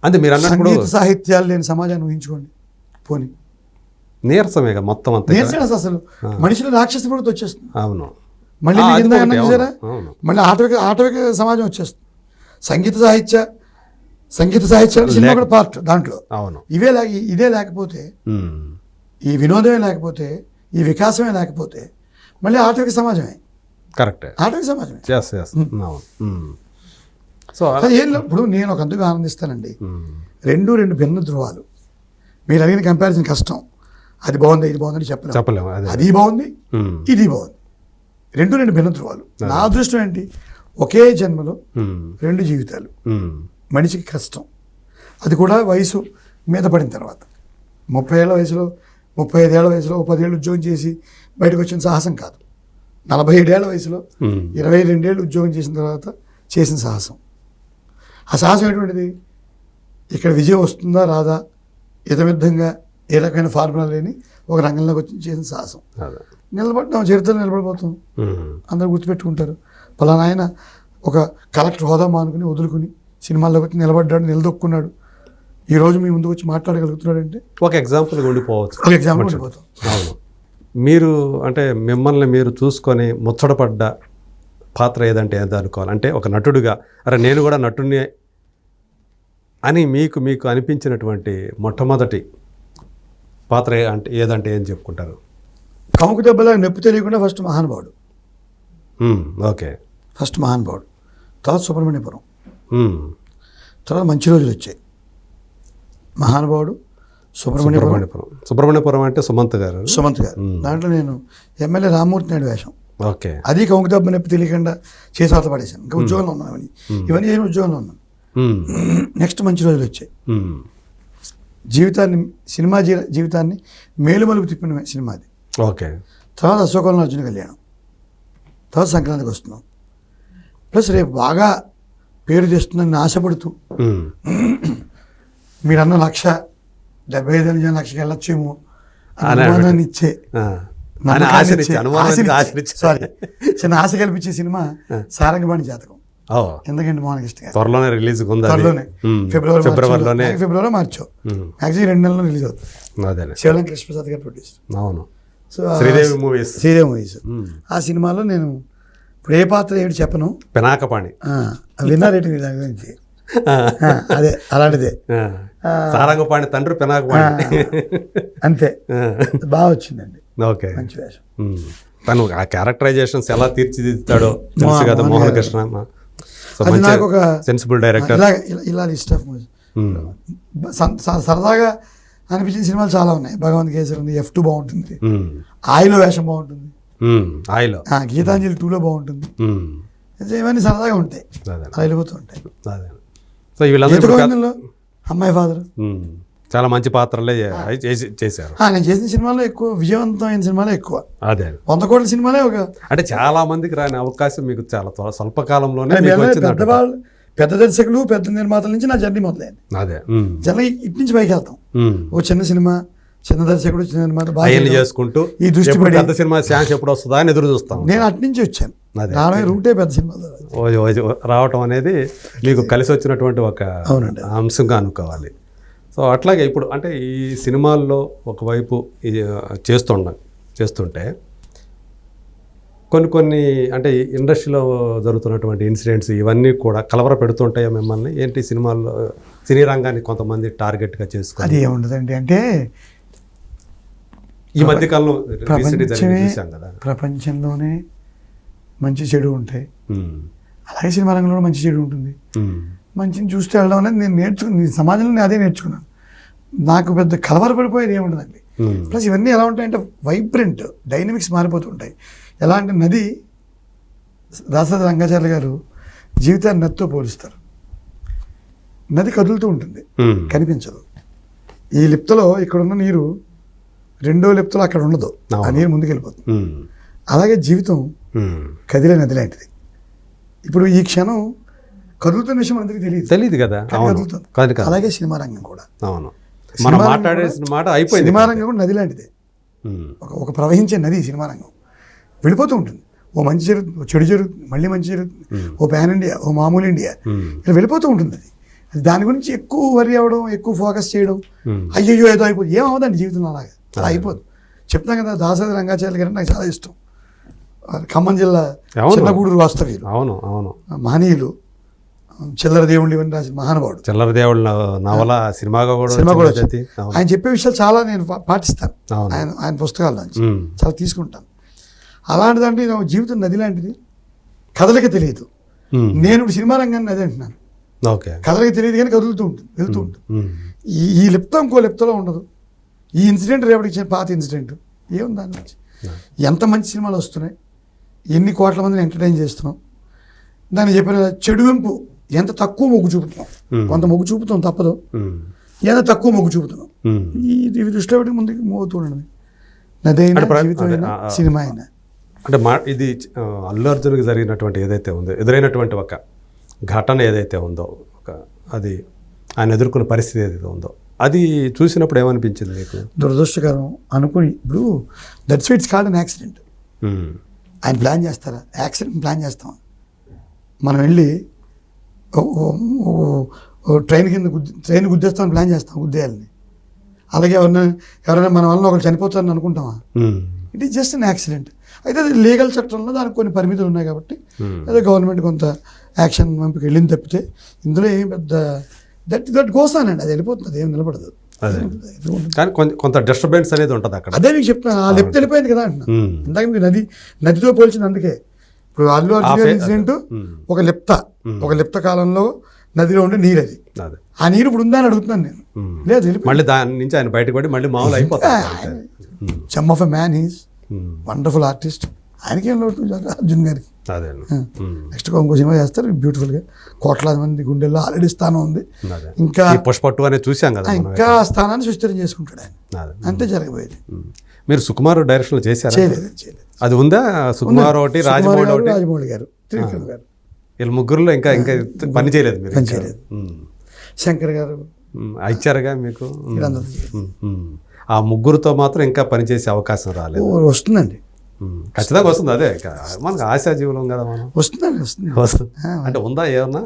అంటే మీరు అన్నప్పుడు సంగీత సాహిత్యాలు లేని సమాజాన్ని ఊహించుకోండి. పోనీ నీరసమే మొత్తం అంతా. నీరసం అసలు మనిషిలో రాక్షస ప్రవృత్తి వచ్చేస్తుంది. అవును, మళ్ళీ చూసారా, మళ్ళీ ఆటవిక సమాజం వచ్చేస్తుంది. సంగీత సాహిత్యాలు సినిమా కూడా పార్ట్ దాంట్లో. అవును, ఇదే లేకపోతే, ఈ వినోదమే లేకపోతే, ఈ వికాసమే లేకపోతే మళ్ళీ ఆటవిక సమాజమే. కరెక్ట్, ఆటవిక సమాజమే. సో ఇప్పుడు నేను ఒక అందుకు ఆనందిస్తానండి. 2 భిన్న ధృవాలు. మీరు అడిగిన కంపారిజన్ కష్టం. అది బాగుంది, ఇది బాగుందని చెప్పలేము. అది బాగుంది, ఇది బాగుంది. 2 భిన్న ధృవాలు. నా అదృష్టం ఏంటి, ఒకే జన్మలో 2 జీవితాలు. మనిషికి కష్టం, అది కూడా వయసు మీద పడిన తర్వాత. 30 ఏళ్ళ వయసులో, 35 ఏళ్ల వయసులో 10 ఏళ్ళు ఉద్యోగం చేసి బయటకు వచ్చిన సాహసం కాదు. 47 ఏళ్ల వయసులో 22 ఏళ్ళు ఉద్యోగం చేసిన తర్వాత చేసిన సాహసం. ఆ సాహసం ఎటువంటిది, ఇక్కడ విజయం వస్తుందా రాదా, ఇతమిద్ధంగా ఏ రకమైన ఫార్ములా లేని ఒక రంగంలోకి వచ్చి చేసిన సాహసం. నిలబడ్డాం, చరిత్రలో నిలబడిపోతాం, అందరూ గుర్తుపెట్టుకుంటారు. పలానా ఆయన ఒక కలెక్టర్ హోదా మానుకుని వదులుకుని సినిమాల్లోకి వచ్చి నిలబడ్డాడు, నిలదొక్కున్నాడు, ఈరోజు మీ ముందుకు వచ్చి మాట్లాడగలుగుతున్నాడు అంటే ఒక ఎగ్జాంపుల్ ఉండిపోవచ్చు. ఒక ఎగ్జాంపుల్ ఉండిపోతాం. అవును, మీరు అంటే మిమ్మల్ని మీరు చూసుకొని ముచ్చటపడ్డ పాత్ర ఏదంటే ఏదో అనుకోవాలి, అంటే ఒక నటుడుగా అరే నేను కూడా నటుడిని అని మీకు అనిపించినటువంటి మొట్టమొదటి పాత్ర అంటే ఏదంటే ఏం చెప్పుకుంటారు? కముకు దెబ్బలా నొప్పి తెలియకుండా ఫస్ట్ మహానుభావుడు. ఓకే. ఫస్ట్ మహానుభావుడు, తర్వాత సుబ్రహ్మణ్యపురం, తర్వాత మంచి రోజులు వచ్చాయి. మహానుభావుడు, సుబ్రహ్మణ్యపురం అంటే సుమంత్ గారు. దాంట్లో నేను ఎమ్మెల్యే రామ్మూర్తి నాయుడు వేషం. ఓకే. అది కముకు దెబ్బ నొప్పి తెలియకుండా చేసి అవతల పడేశాను. ఇంకా ఉద్యోగంలో ఉన్నాను, ఇవన్నీ నేను ఉద్యోగంలో ఉన్నాను. నెక్స్ట్ మంచి రోజులు వచ్చాయి. జీవితాన్ని మేలుమలుపు తిప్పిన సినిమా అది. ఓకే. తర్వాత అశోకంలో అర్జున కళ్యాణం, తర్వాత సంక్రాంతికి వస్తున్నాం. ప్లస్ రేపు బాగా పేరు తెస్తుందని ఆశపడుతూ మీరన్న 1,75,000 లక్షకి వెళ్ళొచ్చేమో అనుమానాన్ని ఇచ్చే, సారీ చిన్న ఆశ కల్పించే సినిమా సారంగబాణి జాతకం. ఎందుకంటే మోహన్ కృష్ణ గారు త్వరలోనే రిలీజ్ త్వరలోనే ఫిబ్రవరి మార్చో మ్యాక్సిమం 2 నెలల్లో రిలీజ్ అవుతుంది. శివలం కృష్ణప్రసాద్ గారు ప్రొడ్యూసర్. అవును. So Sridevi movies. ఆ సినిమాలో నేను ఇప్పుడు ఏ పాత్ర ఏడు చెప్పను, పినాకపాణి విన్నారేంటి మీ దాని గురించి? అదే అలాంటిదే, సారంగపాణి తండ్రి పినాకపాణి. అంతే, బాగా వచ్చిందండి. ఓకే. మంచి వేషం. తను ఆ క్యారెక్టరైజేషన్స్ ఎలా తీర్చిదిద్దాడో తెలుసు కదా మోహన్ కృష్ణ. నాకు ఒక సెన్సిబుల్ డైరెక్టర్. ఇలా లిస్ట్ ఆఫ్ మూవీస్ సరదాగా అనిపించిన సినిమాలు చాలా ఉన్నాయి. భగవంత్ కేసరి ఉంది, F2 బాగుంటుంది, ఆయిలో వేషం బాగుంటుంది, ఆయిలో గీతాంజలి 2లో బాగుంటుంది. ఇవన్నీ సరదాగా ఉంటాయి, అలా వెళ్ళిపోతూ ఉంటాయి. సో వీళ్ళందరూ అమ్మాయి ఫాదర్ చాలా మంచి పాత్రలే చేశారు. నేను చేసిన సినిమాలో ఎక్కువ విజయవంతమైన సినిమాలే ఎక్కువ. అదే 100 కోట్ల సినిమాలే ఒక, అంటే చాలా మందికి రాని అవకాశం మీకు చాలా స్వల్పకాలంలోనే పెద్దవాళ్ళు, పెద్ద దర్శకులు, పెద్ద నిర్మాతల నుంచి నా జర్నీ మొదలైంది. అదే జనరల్ ఇటు నుంచి పైకి వెళ్తాం. ఓ చిన్న సినిమా, చిన్న దర్శకుడు, చిన్న నిర్మాత బాగా చేసుకుంటూ ఈ దృష్టి పడి పెద్ద సినిమా ఛాన్స్ ఎప్పుడు వస్తుందా అని ఎదురు చూస్తాం. నేను అటు నుంచి వచ్చాను, రావే రూటే పెద్ద సినిమాలో రావటం అనేది మీకు కలిసి వచ్చినటువంటి ఒక అంశంగా అనుకోవాలి. సో అట్లాగే ఇప్పుడు అంటే ఈ సినిమాల్లో ఒకవైపు చేస్తుంటే కొన్ని అంటే ఇండస్ట్రీలో జరుగుతున్నటువంటి ఇన్సిడెంట్స్ ఇవన్నీ కూడా కలవర పెడుతుంటాయో మిమ్మల్ని? ఏంటి సినిమాల్లో సినీ రంగాన్ని కొంతమంది టార్గెట్గా చేసుకుని? అది ఏముండదండి, అంటే ఈ మధ్యకాలంలో చూసాం కదా, ప్రపంచంలోనే మంచి చెడు ఉంటాయి, అలాగే సినిమా రంగంలో మంచి చెడు ఉంటుంది. మంచిని చూస్తే వెళ్ళడం అనేది నేను నేర్చుకుని సమాజంలో నేను అదే నేర్చుకున్నాను. నాకు పెద్ద కలవరపడిపోయేది ఏముండదండి. ప్లస్ ఇవన్నీ ఎలా ఉంటాయంటే వైబ్రెంట్, డైనమిక్స్ మారిపోతుంటాయి. ఎలా అంటే నది, దాసరి రంగాచార్య గారు జీవితాన్ని నదితో పోలుస్తారు. నది కదులుతూ ఉంటుంది, కనిపించదు. ఈ లిప్తలో ఇక్కడున్న నీరు రెండో లిప్తలో అక్కడ ఉండదు, ఆ నీరు ముందుకెళ్ళిపోతుంది. అలాగే జీవితం కదిలే నది లాంటిది. ఇప్పుడు ఈ క్షణం కదులుతున్న విషయం అందరికీ తెలియదు కదా, కదులుతుంది. అలాగే సినిమా రంగం కూడా, సినిమా రంగం కూడా నది లాంటిదే. ఒక ప్రవహించే నది సినిమా రంగం, వెళ్ళిపోతూ ఉంటుంది. ఓ మంచి జరుగుతుంది, ఓ చెడు జరుగుతుంది, మళ్ళీ మంచి జరుగుతుంది, ఓ పాన్ ఇండియా, ఓ మామూలు ఇండియా, ఇలా వెళ్ళిపోతూ ఉంటుంది. అది దాని గురించి ఎక్కువ వరి అవ్వడం, ఎక్కువ ఫోకస్ చేయడం, అయ్యో ఏదో అయిపోతుంది, ఏమవుదండి జీవితంలో అలాగా అలా అయిపోదు. చెప్తాం కదా, దాసరి రంగాచార్య గారు నాకు చాలా ఇష్టం. ఖమ్మం జిల్లా చిన్నగూడూరు వాస్తవ్యులు, మహనీయులు, చిల్లర దేవుళ్ళు ఇవన్నీ రాసిన మహానుభావుడు. చిల్లర దేవుళ్ళ నవల సినిమా కూడా ఆయన చెప్పే విషయాలు చాలా నేను పాటిస్తాను. ఆయన పుస్తకాల నుంచి చాలా తీసుకుంటాను. అలాంటిదంటే జీవితం నది లాంటిది, కదలిక తెలియదు. నేను సినిమా రంగాన్ని నది అంటున్నాను. కదలిక తెలియదు కానీ కదులుతూ ఉంటుంది, వెళ్తూ ఉంటుంది. ఈ లిప్త ఇంకో లిప్తలో ఉండదు. ఈ ఇన్సిడెంట్ రేపటికి ఇచ్చిన పాత ఇన్సిడెంట్ ఏముంది దాని నుంచి? ఎంత మంచి సినిమాలు వస్తున్నాయి, ఎన్ని కోట్ల మందిని ఎంటర్టైన్ చేస్తున్నాం. దాన్ని చెప్పిన చెడు వెంపు ఎంత తక్కువ మొగ్గు చూపుతున్నాం. కొంత మొగ్గు చూపుతాం తప్పదు, ఎంత తక్కువ మొగ్గు చూపుతున్నాం. ఇవి దృష్టిలో పెట్టి ముందుకు మోగుతూ ఉండడం. నదైనా జీవితమైనా సినిమా అయినా. అంటే ఇది అల్లు అర్జున్కి జరిగినటువంటి ఏదైతే ఉందో, ఎదురైనటువంటి ఒక ఘటన ఏదైతే ఉందో, అది ఆయన ఎదుర్కొన్న పరిస్థితి ఏదైతే ఉందో, అది చూసినప్పుడు ఏమనిపించింది మీకు? దురదృష్టకరం అనుకుని, ఇప్పుడు that's it's called an accident. ఆయన ప్లాన్ చేస్తారా? యాక్సిడెంట్ ప్లాన్ చేస్తాం. మనం వెళ్ళి ట్రైన్ గుద్దేస్తామని ప్లాన్ చేస్తాం, గుద్దేయాలని. అలాగే ఎవరైనా మన వల్ల ఒకరు చనిపోతారని అనుకుంటామా? It is just an accident. అయితే అది లీగల్ చట్టంలో దానికి కొన్ని పరిమితులు ఉన్నాయి కాబట్టి అదే గవర్నమెంట్ కొంత యాక్షన్ వంపుకి వెళ్ళింది తప్పితే ఇందులో ఏం పెద్ద దట్ గోసానండి, అది వెళ్ళిపోతుంది, ఏం నిలబడదు. అదే కానీ కొంత డిస్టర్బెన్స్ అనేది ఉంటుంది అక్కడ. అదే మీకు చెప్తాను, ఆ లెఫ్ట్ వెళ్ళిపోయింది కదా అంటున్నా. ఇందాక మీకు నదితో పోల్చింది అందుకే. ఇప్పుడు అల్లు అర్జున్ ఇన్సిడెంట్ ఒక లిప్త కాలంలో నదిలో ఉండే నీరు, అది ఆ నీరు ఇప్పుడు ఉందా అని అడుగుతున్నాను నేను. లేదు, మళ్ళీ దాని నుంచి ఆయన బయటకు పడి మళ్ళీ మామూలు అయిపోతుంది. Some of a man is wonderful artist. ఆయనకేం లోటు అర్జున్ గారికి. నెక్స్ట్ ఇంకో సినిమా చేస్తారు బ్యూటిఫుల్గా, కోట్లాది మంది గుండెల్లో ఆల్రెడీ స్థానం ఉంది. ఇంకా పుష్పట్టు అనేది చూసాం కదా, ఇంకా ఆ స్థానాన్ని సుస్థిరం చేసుకుంటాడు ఆయన. అంతే జరగబోయేది. మీరు సుకుమార్ డైరెక్షన్ చేశారు? చేయలేదు. అది ఉందా? సుకుమార్ ఒకటి, రాజమౌళి గారు, త్రివిక్రమ్ గారు, వీళ్ళ ముగ్గురులో ఇంకా పని చేయలేదు మీరు? పని చేయలేదు. శంకర్ గారు ఇచ్చారుగా మీకు. ఆ ముగ్గురుతో మాత్రం ఇంకా పనిచేసే అవకాశం రాలేదు. వస్తుందండి, ఖచ్చితంగా వస్తుంది. అదే మనకు ఆశా జీవులం కదా మనం. వస్తుంది అంటే ఉందా ఏమన్నా?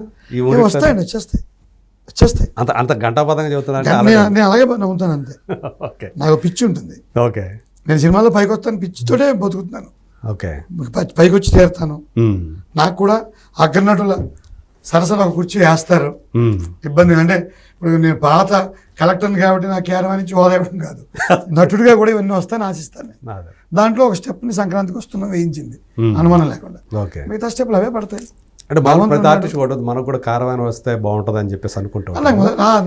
వస్తాయండి, వచ్చేస్తాయి. అంత గంటాపదంగా చెబుతున్నా? నేను అలాగే నమ్ముతాను అంతే. ఓకే, నాకు పిచ్చి ఉంటుంది. ఓకే, నేను సినిమాలో పైకి వస్తాను, పిచ్చితోనే బతుకుతున్నాను. ఓకే, పైకి వచ్చి తీరుతాను. నాకు కూడా అగ్రనటుల సరసన ఒక కుర్చీ వేస్తారు, ఇబ్బంది. అంటే ఇప్పుడు నేను పాత కలెక్టర్ని కాబట్టి నాకు కేరళ నుంచి హోదా ఇవ్వడం కాదు, నటుడిగా కూడా ఇవన్నీ వస్తాయని ఆశిస్తాను. దాంట్లో ఒక స్టెప్ని సంక్రాంతికి వస్తున్నా వేయించింది, అనుమానం లేకుండా. మిగతా స్టెప్లు అవే పడతాయి. అంటే ప్రతి ఆర్టిస్ట్ కూడా మనకు కూడా కారవాన వస్తే బాగుంటుంది అని చెప్పేసి అనుకుంటాం.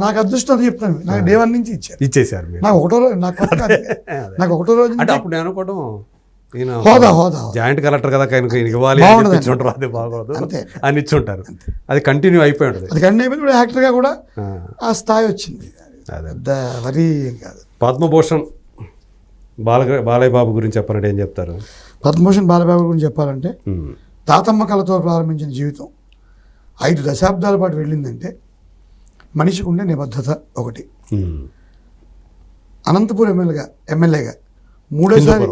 నాకు అదృష్టం అది చెప్తాను. నాకు డే 1 నుంచి ఇచ్చేసారు. నాకు ఒకటో రోజు అంటే అప్పుడు నేను అనుకోవడం హోదా జాయింట్ కలెక్టర్ కదా, ఇవ్వాలి ఇచ్చుంటారు, అది బాగోదు అని ఇచ్చుంటారు. అది కంటిన్యూ అయిపోయి ఉంటుంది. అది కంటిన్యూ అయిపోయింది. యాక్టర్గా కూడా ఆ స్థాయి వచ్చింది. వరీ కాదు. పద్మభూషణ్ బాలయ్య బాబు గురించి చెప్పాలంటే ఏం చెప్తారు? పద్మభూషణ్ బాలయ్య బాబు గురించి చెప్పాలంటే, తాతమ్మ కళతో ప్రారంభించిన జీవితం 5 దశాబ్దాల పాటు వెళ్ళిందంటే మనిషికి ఉండే నిబద్ధత ఒకటి. అనంతపురం ఎమ్మెల్యేగా మూడోసారి,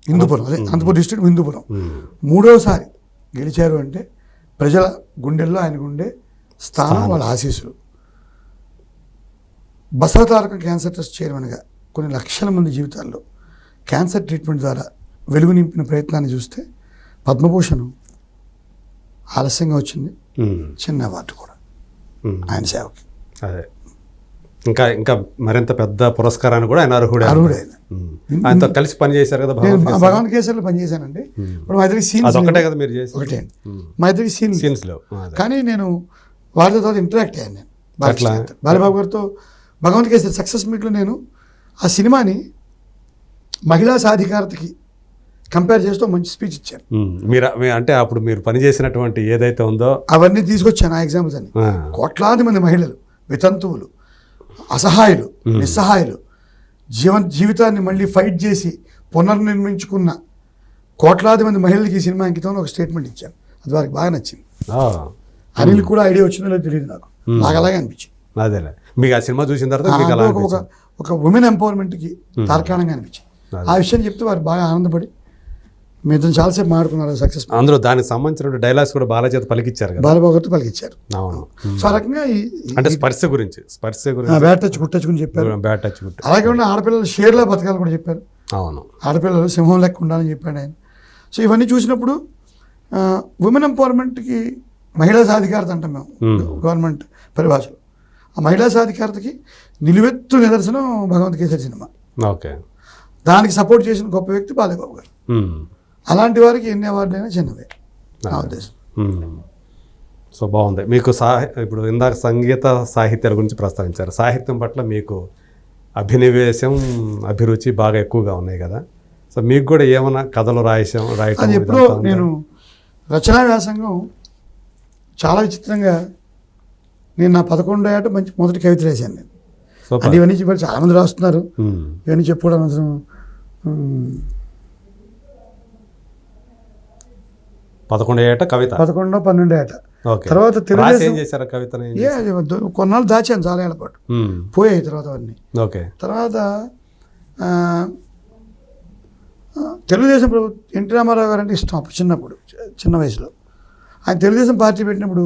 హిందూపురం, అదే అనంతపురం డిస్ట్రిక్ట్ హిందూపురం, మూడోసారి గెలిచారు అంటే ప్రజల గుండెల్లో ఆయనకు ఉండే స్థానం, వాళ్ళ ఆశీస్సులు. బసవతారకం క్యాన్సర్ ట్రస్ట్ చైర్మన్గా కొన్ని లక్షల మంది జీవితాల్లో క్యాన్సర్ ట్రీట్మెంట్ ద్వారా వెలుగు నింపిన ప్రయత్నాన్ని చూస్తే పద్మభూషణ్ ఆలస్యంగా వచ్చింది, చిన్న అవార్డు కూడా ఆయన సేవకి. అదే ఇంకా మరింత పెద్ద పురస్కారాన్ని కూడా ఆయన అర్హుడే. ఆయనతో కలిసి పనిచేశారు కదా. భగవంత్ కేసరిలో పనిచేశానండి. ఇప్పుడు మా ఇద్దరికి సీన్స్ ఒకటే కదా మీరు చేసి? ఒకటే అండి, మా ఇద్దరికి సీన్స్లో. కానీ నేను వారితో తర్వాత ఇంటరాక్ట్ అయ్యాను. నేను బాలబాబు గారితో భగవంత్ కేసరి సక్సెస్ మీట్లో నేను ఆ సినిమాని మహిళా సాధికారతకి కంపేర్ చేస్తూ మంచి స్పీచ్ ఇచ్చాను. మీరు అంటే అప్పుడు మీరు పనిచేసినటువంటి ఏదైతే ఉందో అవన్నీ తీసుకొచ్చాను, ఆ ఎగ్జాంపుల్స్ అన్ని. కోట్లాది మంది మహిళలు, వితంతువులు, అసహాయులు, నిస్సహాయులు, జీవితాన్ని మళ్ళీ ఫైట్ చేసి పునర్నిర్మించుకున్న కోట్లాది మంది మహిళలకి ఈ సినిమా అంకితంలో ఒక స్టేట్మెంట్ ఇచ్చాను. అది వారికి బాగా నచ్చింది. అనిల్ కూడా ఐడియా వచ్చిందో లేదో తెలియదు, నాకు అలాగే అనిపించింది. అదేలే, మీకు ఆ సినిమా చూసిన తర్వాత ఒక ఉమెన్ ఎంపవర్మెంట్కి తార్కాణంగా అనిపించింది. ఆ విషయం చెప్తే వారు బాగా ఆనందపడి మీ ఇద్దరు చాలాసేపు మాట్లాడుకున్నారు. సక్సెస్ అందులో దానికి సంబంధించిన డైలాగ్స్ కూడా బాలచేత పలికిచ్చారు కదా, బాలబాబు గారితో పలికిచ్చారు. అవును. సో ఆ రకంగా అంటే స్పర్శ గురించి బ్యాట్ టచ్ గుడ్ టచ్ గురించి చెప్పారు. Bat touch good. అలాగే ఉన్న ఆడపిల్లలు షేర్లా బతకాలని కూడా చెప్పారు. అవును, ఆడపిల్లలు సింహం లెక్క ఉండాలని చెప్పాడు ఆయన. సో ఇవన్నీ చూసినప్పుడు ఉమెన్ ఎంపవర్మెంట్కి మహిళా సాధికారత అంటాం మేము గవర్నమెంట్ పరిభాషలో. ఆ మహిళా సాధికారతకి నిలువెత్తు నిదర్శనం భగవంత్ కేసరి సినిమా. ఓకే, దానికి సపోర్ట్ చేసిన గొప్ప వ్యక్తి బాలయ్యబాబు గారు. అలాంటి వారికి ఎన్ని అవార్డులైనా చిన్నవే నా ఉద్దేశం. సో బాగుంది. మీకు ఇప్పుడు ఇందాక సంగీత సాహిత్యాల గురించి ప్రస్తావించారు. సాహిత్యం పట్ల మీకు అభినవేశం, అభిరుచి బాగా ఎక్కువగా ఉన్నాయి కదా. సో మీకు కూడా ఏమైనా కథలు రాయటం? అది ఎప్పుడో నేను రచనా వ్యాసంగం చాలా విచిత్రంగా నేను నా 11వ ఏట మంచి మొదటి కవిత రాశాను నేను. అంటే ఇవన్నీ చెప్పారు, చాలామంది రాస్తున్నారు, ఇవన్నీ చెప్పుకోవడం అవసరం. 11వ ఏట కవిత, 11వ 12వ ఏట. తర్వాత తెలుగుదేశం కొన్నాళ్ళు దాచాను చాలా ఏళ్ళ పాటు, పోయాయి తర్వాత అవన్నీ. తర్వాత తెలుగుదేశం ప్రభుత్వం ఎన్టీ రామారావు గారు అంటే ఇష్టం అప్పుడు చిన్న వయసులో. ఆయన తెలుగుదేశం పార్టీ పెట్టినప్పుడు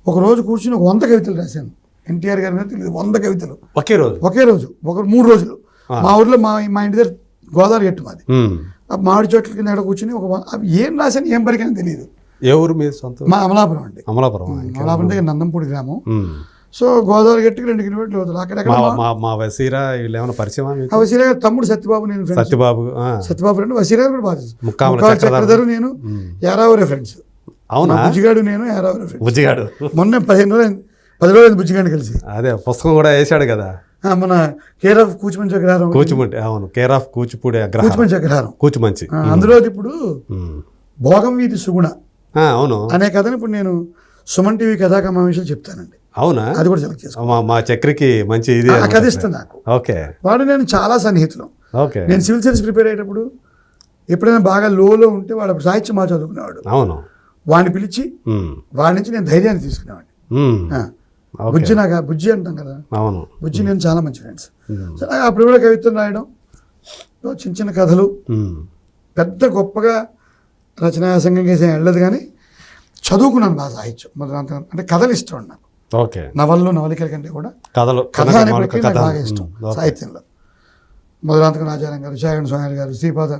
ఒకరోజు కూర్చుని 100 కవితలు రాశాను ఎన్టీఆర్ గారి మీద. 100 కవితలు ఒకే రోజు, 3 రోజులు. మా ఊర్లో మా ఇంటి దగ్గర గోదావరి గట్టు మాది. ఆ మామిడి చెట్ల కింద ఎక్కడ కూర్చుని అవి ఏం రాశాను ఏం పరికని తెలియదు. ఏ ఊరు మీ సొంత? మా అమలాపురం అండి. అమలాపురం. అమలాపురం దగ్గర నందంపూడి గ్రామం. సో గోదావరి గట్టికి 2 కిలోమీటర్లు అవుతుంది. అక్కడెక్కడ మా వసీరా వీళ్ళు ఏమైనా పరిచయం? ఆ వసీరా గారు తమ్ముడు సత్యబాబు, నేను సత్యబాబు ఫ్రెండ్. వసీరా గారు కూడా బాగా ముక్కాముల చక్రధరు నేను యారావురే ఫ్రెండ్స్. అవునా? బుజ్జిగాడు నేను యారావురే ఫ్రెండ్స్. బుజ్జిగాడు మొన్న 10 రోజులు బుజ్జిగాడిని కలిసి. అదే పుస్తకం కూడా వేసాడు కదా మన కేర్ ఆఫ్ కూచిమంచి అగ్రహారం. కూచిమంచి, అవును, కేర్ ఆఫ్ కూచిపూడి కూచిమంచి అగ్రహారం. కూచిమంచి. అందులో ఇప్పుడు భోగం వీధి సుగుణ అవును అనే కథను ఇప్పుడు నేను సుమన్ టీవీ కథా కమావేశాలు చెప్తానండి. అవునా? అది కూడా సెలెక్ట్ చేసుకో. మా చక్రికి మంచి ఇది ఆ కథ ఇస్తాను నాకు. ఓకే. వాడు నేను చాలా సన్నిహితులు. ఓకే. నేను సివిల్ సర్వీస్ ప్రిపేర్ అయ్యేటప్పుడు ఎప్పుడైనా బాగా లోలో ఉంటే వాడు అప్పుడు సాహిత్యం బాగా చదువుకునేవాడు. అవును. వాడిని పిలిచి వాడి నుంచి నేను ధైర్యాన్ని తీసుకునేవాడిని. బుజ్జి నాకు బుజ్జి అంటాం కదా. అవును. బుజ్జి నేను చాలా మంచి ఫ్రెండ్స్. సో అప్పుడు కూడా కవిత్వం రాయడం, చిన్న చిన్న కథలు, పెద్ద గొప్పగా రచనాసంగం చేసే వెళ్ళదు కానీ చదువుకున్నాను బాగా సాహిత్యం. మొదలంత అంటే కథలు ఇష్టం నాకు. ఓకే. నవల్లో నవలికల కంటే కూడా కథలు, కథ అనే ప్రక్రియ నాకు బాగా ఇష్టం సాహిత్యంలో. మొదలంతకం రాజారాం గారు, చాగంటి స్వామి గారు, శ్రీపాద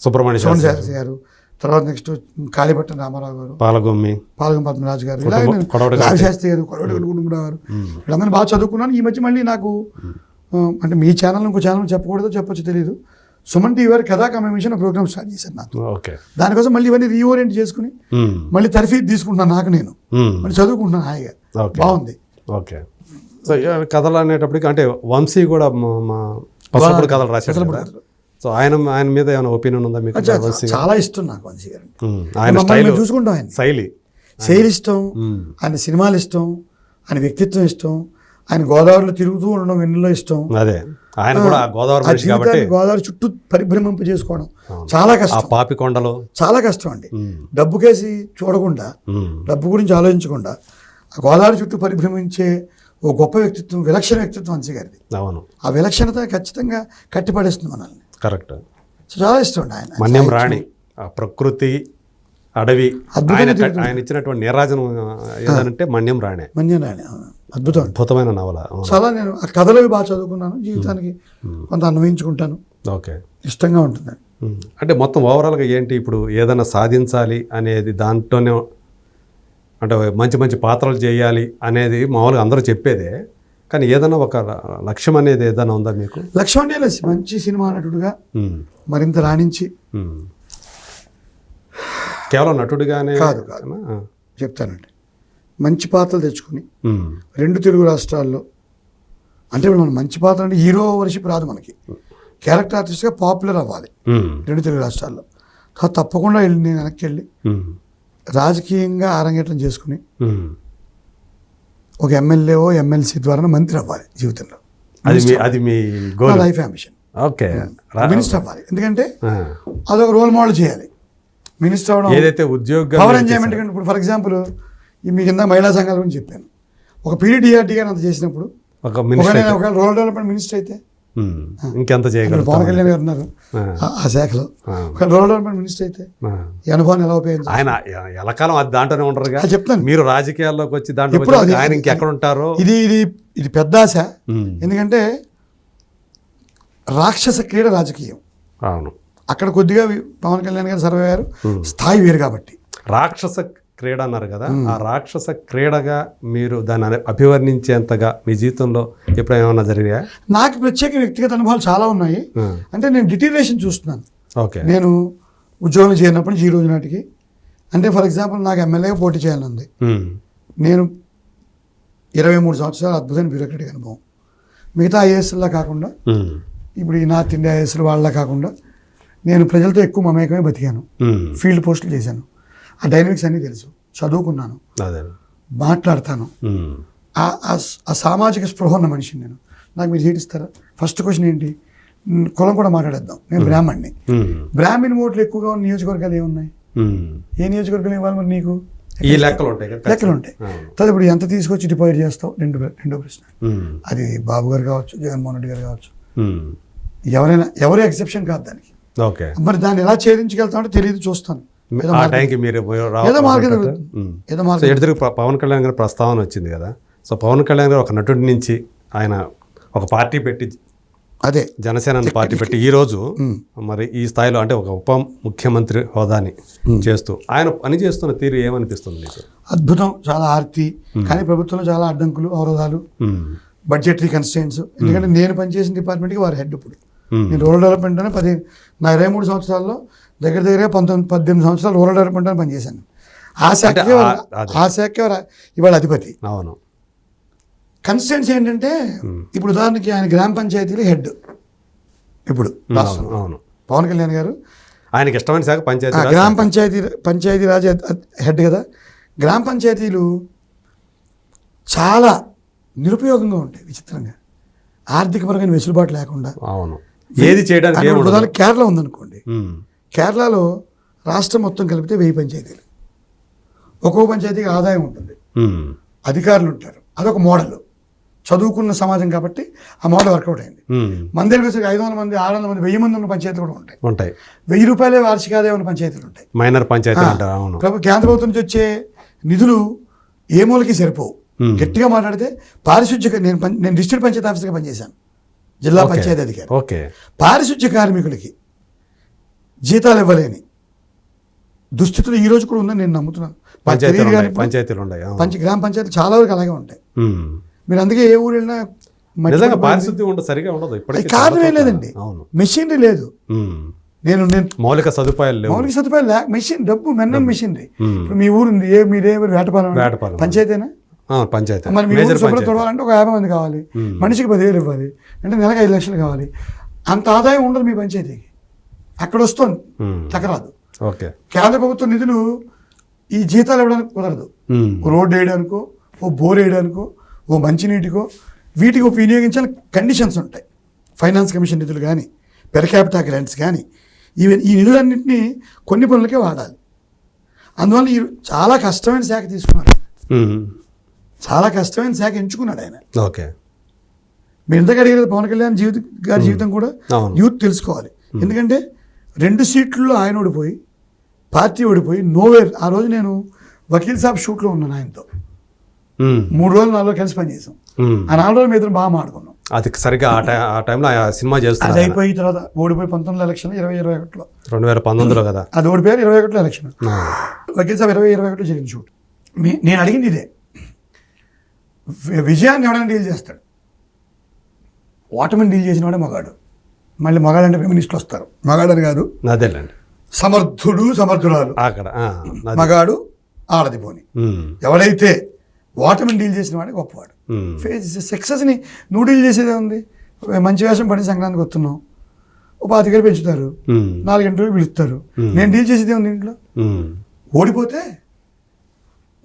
సుబ్రహ్మణ్య శాస్త్రి గారు, తర్వాత నెక్స్ట్ కాళీపట్నం రామారావు గారు, పాలగొమ్మి పద్మరాజు గారు, శాస్త్రి గారు, కొడవటి వెంకటరావు గారు, వీళ్ళందరినీ బాగా చదువుకున్నాను. ఈ మధ్య మళ్ళీ నాకు అంటే మీ ఛానల్ ఇంకో ఛానల్ చెప్పకూడదో చెప్పొచ్చు తెలియదు, సుమన్ టీవీ వారి కథా కమేషన్ ప్రోగ్రామ్ స్టార్ట్ చేశాను నాకు. దానికోసం మళ్ళీ ఇవన్నీ రీఓరియంట్ చేసుకుని మళ్ళీ తర్ఫీదు తీసుకుంటున్నాను నాకు నేను, మళ్ళీ చదువుకుంటున్నాను హాయిగా. బాగుంది. ఓకే. సో కథలు అనేటప్పటికి అంటే వంశీ కూడా మా పసలపూడి కథలు రాశాడు. సో ఆయన మీద ఏమైనా ఒపీనియన్ ఉందా మీకు? చాలా ఇష్టం నాకు వంశీ గారు. ఆయన స్టైల్ చూసుకుంటాం, ఆయన శైలి ఇష్టం, ఆయన సినిమాలు ఇష్టం, ఆయన వ్యక్తిత్వం ఇష్టం, ఆయన గోదావరిలో తిరుగుతూ ఉండడం వెన్నులో ఇష్టం. అదే ఆయన కూడా గోదావరి చుట్టూ పరిభ్రమింప చేసుకోవడం చాలా కష్టం. పాపికొండలు చాలా కష్టం అండి. డబ్బు కేసి చూడకుండా, డబ్బు గురించి ఆలోచించకుండా గోదావరి చుట్టూ పరిభ్రమించే ఓ గొప్ప వ్యక్తిత్వం, విలక్షణ వ్యక్తిత్వం వంశీ గారిది. అవును. ఆ విలక్షణత ఖచ్చితంగా కట్టిపడేస్తుంది మనల్ని. కరెక్ట్. చాలా ఇష్టం అండి ఆయన. మన్యం రాణి, ఆ ప్రకృతి, అడవి, ఆయన ఇచ్చినటువంటి నీరాజనం ఏదంటే మన్యం రాణి. అద్భుతమైన నవల. చాలా నేను ఆ కథలు బాగా చదువుకున్నాను, జీవితానికి కొంత అన్వయించుకుంటాను. ఓకే. ఇష్టంగా ఉంటుంది. అంటే మొత్తం ఓవరాల్గా ఏంటి ఇప్పుడు ఏదైనా సాధించాలి అనేది దాంట్లోనే, అంటే మంచి మంచి పాత్రలు చేయాలి అనేది మామూలుగా అందరూ చెప్పేదే, కానీ ఏదైనా ఒక లక్ష్యం అనేది ఏదైనా ఉందా మీకు? లక్ష్యం అంటే మంచి సినిమా నటుడుగా మరింత రాణించి, కేవలం నటుడిగానే కాదు చెప్తానండి, మంచి పాత్రలు తెచ్చుకుని 2 తెలుగు రాష్ట్రాల్లో, అంటే మనం మంచి పాత్ర అంటే హీరో వర్షిప్ రాదు మనకి, క్యారెక్టర్ ఆర్టిస్ట్గా పాపులర్ అవ్వాలి 2 తెలుగు రాష్ట్రాల్లో. తప్పకుండా నేను వెనక్కి వెళ్ళి రాజకీయంగా ఆరంగేట్రం చేసుకుని ఒక ఎమ్మెల్యేఓ ఎమ్మెల్సీ ద్వారా మంత్రి అవ్వాలి జీవితంలో. అది మీ లైఫ్ అంబిషన్. ఓకే. మినిస్టర్ అవ్వాలి, ఎందుకంటే అదొక రోల్ మోడల్ చేయాలి. మినిస్టర్ అవ్వడం ఏదైతే ఉద్యోగం పవర్ ఎంజాయ్మెంట్. ఇప్పుడు ఫర్ ఎగ్జాంపుల్ మీ కింద మహిళా సంఘాల గురించి చెప్పాను. ఒక పీడీడీఆర్డీ గారు అంత చేసినప్పుడు ఒక రూరల్ డెవలప్మెంట్ మినిస్టర్ అయితే ఇంకెంత చేయగలరు? పవన్ కళ్యాణ్ గారు ఉన్నారు ఆ శాఖలో. ఒక రూరల్ డెవలప్మెంట్ మినిస్టర్ అయితే ఈ అనుభవాన్ని ఎలా ఉపయోగించాలి? ఆయన ఎలకాలం అది దాంట్లోనే ఉంటారు. చెప్తాను, మీరు రాజకీయాల్లోకి వచ్చి దాంట్లో ఆయన ఇంకెక్కడ ఉంటారో. ఇది పెద్ద ఆశ, ఎందుకంటే రాక్షస క్రీడ రాజకీయం. అవును. అక్కడ కొద్దిగా పవన్ కళ్యాణ్ గారు సర్వే అయ్యారు, స్థాయి వేరు కాబట్టి. రాక్షస క్రీడ అన్నారు కదా, ఆ రాక్షస క్రీడగా మీరు దాన్ని అభివర్ణించేంతగా మీ జీవితంలో ఎప్పుడేమన్నా జరిగా? నాకు ప్రత్యేక వ్యక్తిగత అనుభవాలు చాలా ఉన్నాయి. అంటే నేను డిటీరియేషన్ చూస్తున్నాను. ఓకే. నేను ఉద్యోగం చేయనప్పటి నుంచి ఈ రోజు నాటికి, అంటే ఫర్ ఎగ్జాంపుల్ నాకు ఎమ్మెల్యేగా పోటీ చేయాలనుంది. నేను 23 సంవత్సరాలు అద్భుతమైన బ్యూరోక్రటిక్ అనుభవం. మిగతా ఐఏఎస్లా కాకుండా, ఇప్పుడు ఈ నార్త్ ఇండియా ఐఏఎస్లు వాళ్ళ కాకుండా నేను ప్రజలతో ఎక్కువ మమేకమే బతికాను. ఫీల్డ్ పోస్టులు చేశాను. ఆ డైనమిక్స్ అన్నీ తెలుసు, చదువుకున్నాను, మాట్లాడతాను. ఆ సామాజిక స్పృహ ఉన్న మనిషిని నేను. నాకు మీరు సీట్ ఇస్తారా? ఫస్ట్ క్వశ్చన్ ఏంటి? కులం కూడా మాట్లాడేద్దాం. నేను బ్రాహ్మణ్ణి. బ్రాహ్మణ్ ఓట్లు ఎక్కువగా ఉన్న నియోజకవర్గాలు ఏమున్నాయి? ఏ నియోజకవర్గాలు ఇవ్వాలి మరి నీకు? ఈ లెక్కలు ఉంటాయి. తర్వాత ఇప్పుడు ఎంత తీసుకొచ్చి డిపాజిట్ చేస్తావు? రెండో ప్రశ్న. అది బాబు గారు కావచ్చు, జగన్మోహన్ రెడ్డి గారు కావచ్చు, ఎవరు ఎక్సెప్షన్ కాదు దానికి. మరి దాన్ని ఎలా ఛేదించగలుగుతాం అంటే తెలియదు, చూస్తాను. పవన్ కళ్యాణ్ గారి ప్రస్తావన వచ్చింది కదా, సో పవన్ కళ్యాణ్ గారు ఒక నటుడి నుంచి ఆయన ఒక పార్టీ పెట్టి అదే జనసేన పార్టీ పెట్టి ఈ రోజు మరి ఈ స్థాయిలో అంటే ఒక ఉప ముఖ్యమంత్రి హోదాని చేస్తూ ఆయన పని చేస్తున్న తీరు ఏమనిపిస్తుంది మీకు? అద్భుతం, చాలా ఆర్తి. కానీ ప్రభుత్వంలో చాలా అడ్డంకులు, అవరోధాలు, బడ్జెటరీ కన్స్టెంట్స్. ఎందుకంటే నేను పనిచేసిన డిపార్ట్మెంట్కి వారు హెడ్. ఇప్పుడు నేను రూరల్ డెవలప్మెంట్ అని నా 23 సంవత్సరాల్లో దగ్గర 18 సంవత్సరాలు రూరల్ డెవలప్మెంట్ అని పనిచేశాను. ఆ శాఖ ఇవాళ అధిపతి. అవును. కన్స్టెంట్స్ ఏంటంటే ఇప్పుడు ఉదాహరణకి ఆయన గ్రామ పంచాయతీలు హెడ్. ఇప్పుడు అవును, పవన్ కళ్యాణ్ గారు ఆయనకి ఇష్టమైన శాఖ పంచాయతీ గ్రామ పంచాయతీ రాజ్ హెడ్ కదా. గ్రామ పంచాయతీలు చాలా నిరుపయోగంగా ఉంటాయి, విచిత్రంగా ఆర్థికపరమైన వెసులుబాటు లేకుండా. అవును, ఏది చేయడానికి. ఉదాహరణకి కేరళ ఉందనుకోండి, కేరళలో రాష్ట్రం మొత్తం కలిపితే 1000 పంచాయతీలు. ఒక్కో పంచాయతీకి ఆదాయం ఉంటుంది, అధికారులు ఉంటారు. అదొక మోడల్. చదువుకున్న సమాజం కాబట్టి ఆ మోడల్ వర్కౌట్ అయింది. మన దగ్గర 500 మంది, 600 మంది, 1000 మంది ఉన్న పంచాయతీలు కూడా ఉంటాయి. 1000 రూపాయలే వార్షిక ఆదాయం ఉన్న పంచాయతీలు ఉంటాయి, మైనర్ పంచాయతీ అంటారు. అవును. కేంద్ర ప్రభుత్వం నుంచి వచ్చే నిధులు ఏ మూలకి సరిపోవు. గట్టిగా మాట్లాడితే పారిశుద్ధ్య నేను డిస్ట్రిక్ట్ పంచాయతీ ఆఫీసర్గా పనిచేశాను, జిల్లా పంచాయతీ అధికారి. పారిశుద్ధ్య కార్మికులకి జీతాలు ఇవ్వలేని దుస్థితులు ఈ రోజు కూడా ఉందని నేను నమ్ముతున్నాను. గ్రామ పంచాయతీలు చాలా వరకు అలాగే ఉంటాయి. మీరు అందుకే ఏ ఊరు వెళ్ళినా కారణం ఏం లేదండి, మెషినరీ లేదు. నేను మౌలిక సదుపాయాలు మెషిన్ డబ్బు మెన్నం మెషినరీ. ఇప్పుడు మీ ఊరు ఉంది, మీరే వేటపాలెం పంచాయతీనా? పంచాయతీ. మరి మీ ఊరు శుభ్రత తొడవాలంటే ఒక 50 మంది కావాలి, మనిషికి 10,000 ఇవ్వాలి అంటే నెలకు 5 లక్షలు కావాలి. అంత ఆదాయం ఉండదు మీ పంచాయతీకి. అక్కడ వస్తుంది తగ్గరాదు. కేంద్ర ప్రభుత్వ నిధులు ఈ జీతాలు ఇవ్వడానికి కుదరదు. రోడ్డు వేయడానికో, ఓ బోర్ వేయడానికో, ఓ మంచినీటికో, వీటికి వినియోగించాలి కండిషన్స్ ఉంటాయి. ఫైనాన్స్ కమిషన్ నిధులు కానీ, పెర్ క్యాపిటా గ్రాంట్స్ కానీ, ఈ నిధులన్నింటినీ కొన్ని పనులకే వాడాలి. అందువల్ల చాలా కష్టమైన శాఖ తీసుకున్నాడు, చాలా కష్టమైన శాఖ ఎంచుకున్నాడు ఆయన. మీరు ఇంతకు అడిగేది పవన్ కళ్యాణ్ గారి జీవితం కూడా యూత్ తెలుసుకోవాలి. ఎందుకంటే 2 సీట్లలో ఆయన ఓడిపోయి, పార్టీ ఓడిపోయి, నోవేర్. ఆ రోజు నేను వకీల్ సాబ్ షూట్లో ఉన్నాను ఆయనతో. 3 రోజులు 4 రోజులు కలిసి పనిచేసాం. ఆ 4 రోజులు మీద బాగా మాడుకున్నాం. అది సరిగ్గా ఆ టైంలో సినిమా చేస్తుంది. అది అయిపోయి తర్వాత ఓడిపోయి 19 ఎలక్షన్ 2021లో 2019లో కదా అది ఓడిపోయారు. 21లో ఎలక్షన్, వకీల్ సాబ్ 2021లో జరిగింది షూట్. నేను అడిగింది ఇదే, విజయాన్ని ఎవడైనా డీల్ చేస్తాడు, ఓటమిని డీల్ చేసిన వాడే మగాడు. మళ్ళీ మగాడంటే ఫెమినిస్టులు వస్తారు. మగాడని కాదు, అదేలేండి, సమర్థుడు సమర్థురాలు అక్కడ మగాడు ఆడది పోని. ఎవడైతే ఓటమిని డీల్ చేసిన వాడే గొప్పవాడు. సక్సెస్ని నువ్వు డీల్ చేసేదే ఉంది. మంచి వేషం పడి సంక్రాంతికి వస్తున్నావు, ఓ 25,000 పెంచుతారు, 4 ఇంటర్వ్యూ పిలుస్తారు. నేను డీల్ చేసేదే ఉంది ఇంట్లో. ఓడిపోతే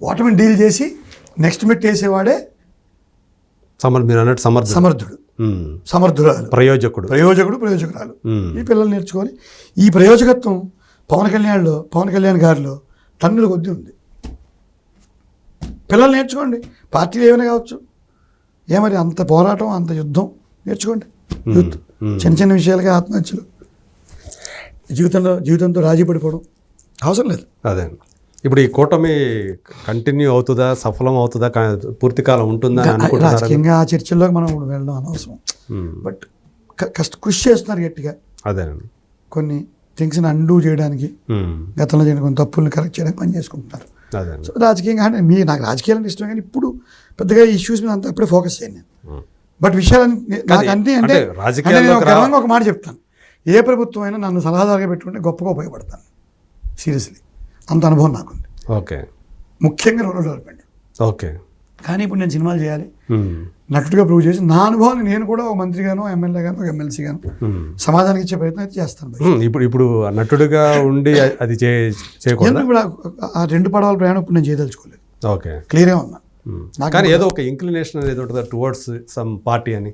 ఓటమిని డీల్ చేసి నెక్స్ట్ మెట్ వేసేవాడే సమర్థుడు, సమర్థురాలు, ప్రయోజకురాలు. ఈ పిల్లలు నేర్చుకోవాలి. ఈ ప్రయోజకత్వం పవన్ కళ్యాణ్ గారిలో టన్నుల కొద్దీ ఉంది. పిల్లలు నేర్చుకోండి, పార్టీలు ఏమైనా కావచ్చు. ఏమరి అంత పోరాటం, అంత యుద్ధం నేర్చుకోండి. యూత్ చిన్న విషయాలుగా ఆత్మహత్యలు, జీవితంతో రాజీ పడిపోవడం అవసరం లేదు. అదే ఇప్పుడు ఈ కూటమి కంటిన్యూ అవుతుందా, సఫలం అవుతుందా, పూర్తి కాలం ఉంటుందా? రాజకీయంగా ఆ చర్చల్లోకి మనం వెళ్ళడం అనవసరం. బట్ కృషి చేస్తున్నారు గట్టిగా. అదేనండి, కొన్ని థింగ్స్ని అండూ చేయడానికి, గతంలో జరిగిన కొన్ని తప్పుల్ని కరెక్ట్ చేయడానికి పని చేసుకుంటున్నారు. సో రాజకీయంగా అంటే నాకు రాజకీయాలంటే ఇష్టమే, కానీ ఇప్పుడు పెద్దగా ఇష్యూస్ మీద అంతా అప్పుడే ఫోకస్ చేయను నేను. బట్ విషయాలన్నీ నాకు అంటే నేను గర్వంగా ఒక మాట చెప్తాను, ఏ ప్రభుత్వం అయినా నన్ను సలహాదారుగా పెట్టుకుంటే గొప్పగా ఉపయోగపడతాను. సీరియస్లీ అంత అనుభవం నాకుంది. ముఖ్యంగా రూరల్ డెవలప్మెంట్. కానీ ఇప్పుడు నేను సినిమాలు చేయాలి, నటుడిగా ప్రూవ్ చేసి నా అనుభవాన్ని నేను కూడా ఒక మంత్రిగాను, ఎమ్మెల్యేగాను, ఒక ఎమ్మెల్సీగాను సమాజానికి ఇచ్చే ప్రయత్నం అయితే చేస్తాను. ఇప్పుడు నటుడిగా ఉండి అది చేయకూడదు. ఇప్పుడు ఆ 2 పడవల ప్రయాణం ఇప్పుడు నేను చేయదలుచుకోలేదు. క్లియర్గా ఉన్నా. కానీ ఏదో ఒక ఇంక్లినేషన్ అనేది ఉంటుంది టువర్డ్స్ సమ్ పార్టీ అని.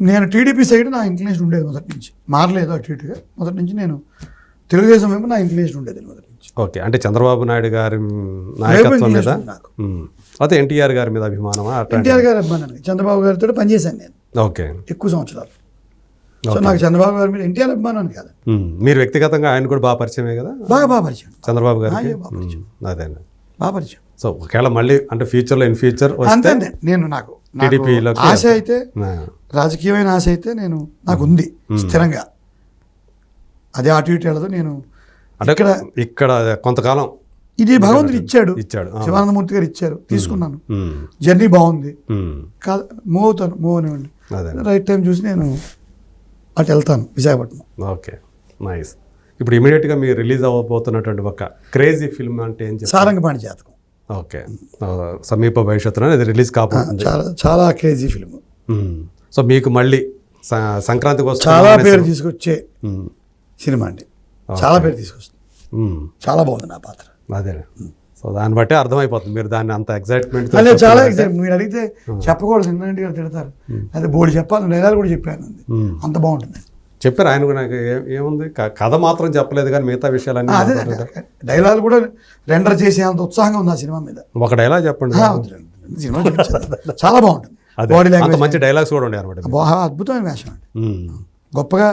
నేను టీడీపీ సైడ్ నా ఇంక్లినేషన్ ఉండేది మొదటి నుంచి, మారలేదు అటు ఇటుగా. మొదటి నుంచి నేను తెలుగుదేశం వైపు నా ఇంక్లినేషన్ ఉండేది మొదటి నుంచి. అంటే చంద్రబాబు నాయుడు గారి నాయకత్వం మీద, అదే ఎన్టీఆర్ గారి మీద అభిమానమా? ఎన్టీఆర్ గారి అభిమానం, చంద్రబాబు గారితో పనిచేశాను నేను ఎక్కువ సంవత్సరాలు. సో నాకు చంద్రబాబు గారి మీద ఎన్టీఆర్ అభిమానం కాదు. మీరు వ్యక్తిగతంగా ఆయన కూడా బాగా పరిచయమే కదా? బాగా పరిచయం చంద్రబాబు గారు. అదే బాగా పరిచయం. సో ఒకవేళ మళ్ళీ అంటే ఫ్యూచర్లో ఇన్ ఫ్యూచర్ అంతే నేను నాకు నాకు టీడీపీలోకి ఆశ అయితే ఆ, రాజకీయమైన ఆశ అయితే నాకు ఉంది స్థిరంగా. అదే అటు ఇటు వెళ్ళదు. నేను అంటే ఇక్కడ ఇక్కడ కొంతకాలం ఇది భగవంతుడు ఇచ్చాడు, ఆ. శివానందమూర్తి గారు ఇచ్చారు, తీసుకున్నాను. ఉమ్, జర్నీ బాగుంది, ఉమ్, మూవ్ అవుతాను, మూవ్ అనివ్వండి. అదే రైట్ టైం చూసి నేను అటు వెళ్తాను విశాఖపట్నం. Okay, nice. ఇప్పుడు ఇమీడియట్గా మీరు రిలీజ్ అవ్వబోతున్నటువంటి ఒక క్రేజీ ఫిల్మ్ అంటే ఏం చెప్తారు? సారంగపాణి జాతకం ఓకే, సమీప భవిష్యత్తులో ఇది రిలీజ్ కాబోతుంది. చాలా చాలా క్రేజీ ఫిల్మ్. సో మీకు మళ్ళీ సంక్రాంతికి వస్తుంది చాలా పేరు తీసుకొచ్చే ఉమ్, సినిమా అండి. చాలా పేరు తీసుకొస్తుంది. ఉమ్, చాలా బాగుంది నా పాత్ర. అదే. సో దాన్ని బట్టి అర్థమైపోతుంది మీరు దాన్ని అంత ఎక్సైట్మెంట్ అదే చాలా ఎగ్జాక్ట్. మీరు అడిగితే చెప్పకూడదు, ఇంటి గారు తిడతారు. అదే బోర్డు చెప్పాలి, డైలాగ్ కూడా చెప్పాను. అంత బాగుంటుంది. చెప్పారు ఆయన కూడా. నాకు ఏముంది, కథ మాత్రం చెప్పలేదు కానీ మిగతా విషయాలన్నీ అదే డైలాగ్ కూడా రెండర్ చేసే అంత ఉత్సాహంగా ఉంది ఆ సినిమా మీద. ఒక డైలాగ్ చెప్పండి. సినిమా చాలా బాగుంటుంది. అదే, బాడీ అంత లాంగ్వేజ్ మంచి డైలాగ్స్ కూడా ఉండే అనమాట. అద్భుతమైన వేషం అండి. గొప్పగా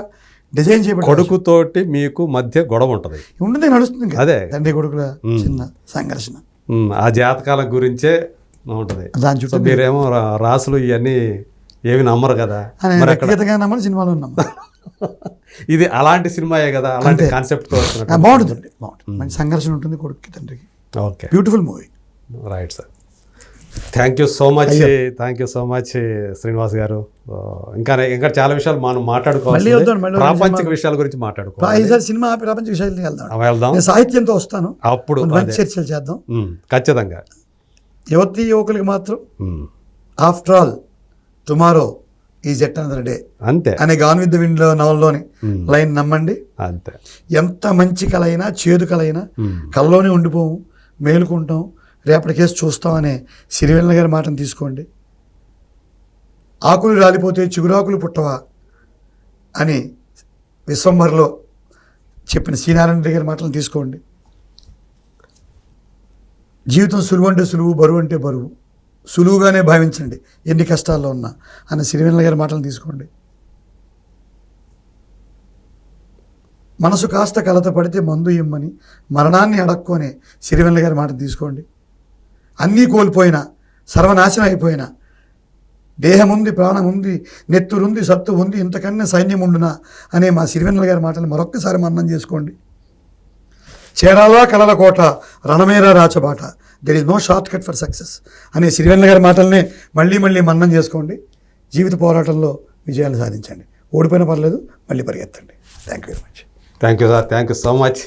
డిజైన్ చేయబడి కొడుకుతోటి మీకు మధ్య గొడవ ఉంటుంది. ఉంటుంది, నడుస్తుంది కదా. అదే. తండ్రి కొడుకుల చిన్న సంఘర్షణ. ఆ జాతకాల గురించే ఉంటుంది. దాని సో చుట్టూ మీరేమో రాసులు ఇవన్నీ ఏమి నమ్మరు కదా. నేను మరి అక్కడ వ్యక్తిగతంగా నమ్మని సినిమాలో ఉన్నాం. ఇది అలాంటి సినిమాయే కదా, అలాంటి కాన్సెప్ట్. బాగుంటుంది, బాగుంటుంది. మంచి సంఘర్షణ ఉంటుంది కొడుకుకి తండ్రికి. Okay, beautiful movie. Right sir. Thank you so much, thank you so much Srinivas గారు. ఇంకా చాలా విషయాలు మనం మాట్లాడుకోవాలి. ప్రాపంచిక విషయాల గురించి మాట్లాడుకోవాలి. ఈసారి సినిమా ప్రపంచ విషయాలకి వెళ్దాం. నేను సాహిత్యంతో వస్తాను, అప్పుడు మంచి చర్చలు చేద్దాం. ఖచ్చితంగా. యువకులకి మాత్రం after all tomorrow is at another day అంతే అనే గాన్ విత్ ద విండ్ నవల్లోని లైన్ నమ్మండి. అంతే. ఎంత మంచి కళ అయినా చేదు కళ అయినా కళ్ళలోనే ఉండిపోము, మేలుకుంటాం, రేపటి కేసు చూస్తాం అనే సిరివెన్నెల గారి మాటను తీసుకోండి. ఆకులు రాలిపోతే చిగురాకులు పుట్టవా అని విశ్వంభర్లో చెప్పిన శ్రీనారాయణ రెడ్డి గారి మాటలను తీసుకోండి. జీవితం సులువు అంటే సులువు, బరువు అంటే బరువు, సులువుగానే భావించండి ఎన్ని కష్టాల్లో ఉన్నా అన్న సిరివెన్నెల గారి మాటలను తీసుకోండి. మనసు కాస్త కలత పడితే మందు ఇమ్మని మరణాన్ని అడక్కోనే సిరివెన్నెల గారి మాటను తీసుకోండి. అన్నీ కోల్పోయినా, సర్వనాశనం అయిపోయినా, దేహం ఉంది, ప్రాణం ఉంది, నెత్తురుంది, సత్తు ఉంది, ఇంతకన్నా సైన్యం ఉండునా అనే మా సిరివెన్నెల గారి మాటలు మరొక్కసారి మన్నం చేసుకోండి. చేరాలా కలల కోట, రణమేరా రాచబాట, there is no short cut for success అనే సిరివెన్నెల గారి మాటల్ని మళ్ళీ మళ్ళీ మన్నం చేసుకోండి. జీవిత పోరాటంలో విజయాలు సాధించండి. ఓడిపోయినా పర్లేదు, మళ్ళీ పరిగెత్తండి. Thank you very much. Thank you sir, thank you so much.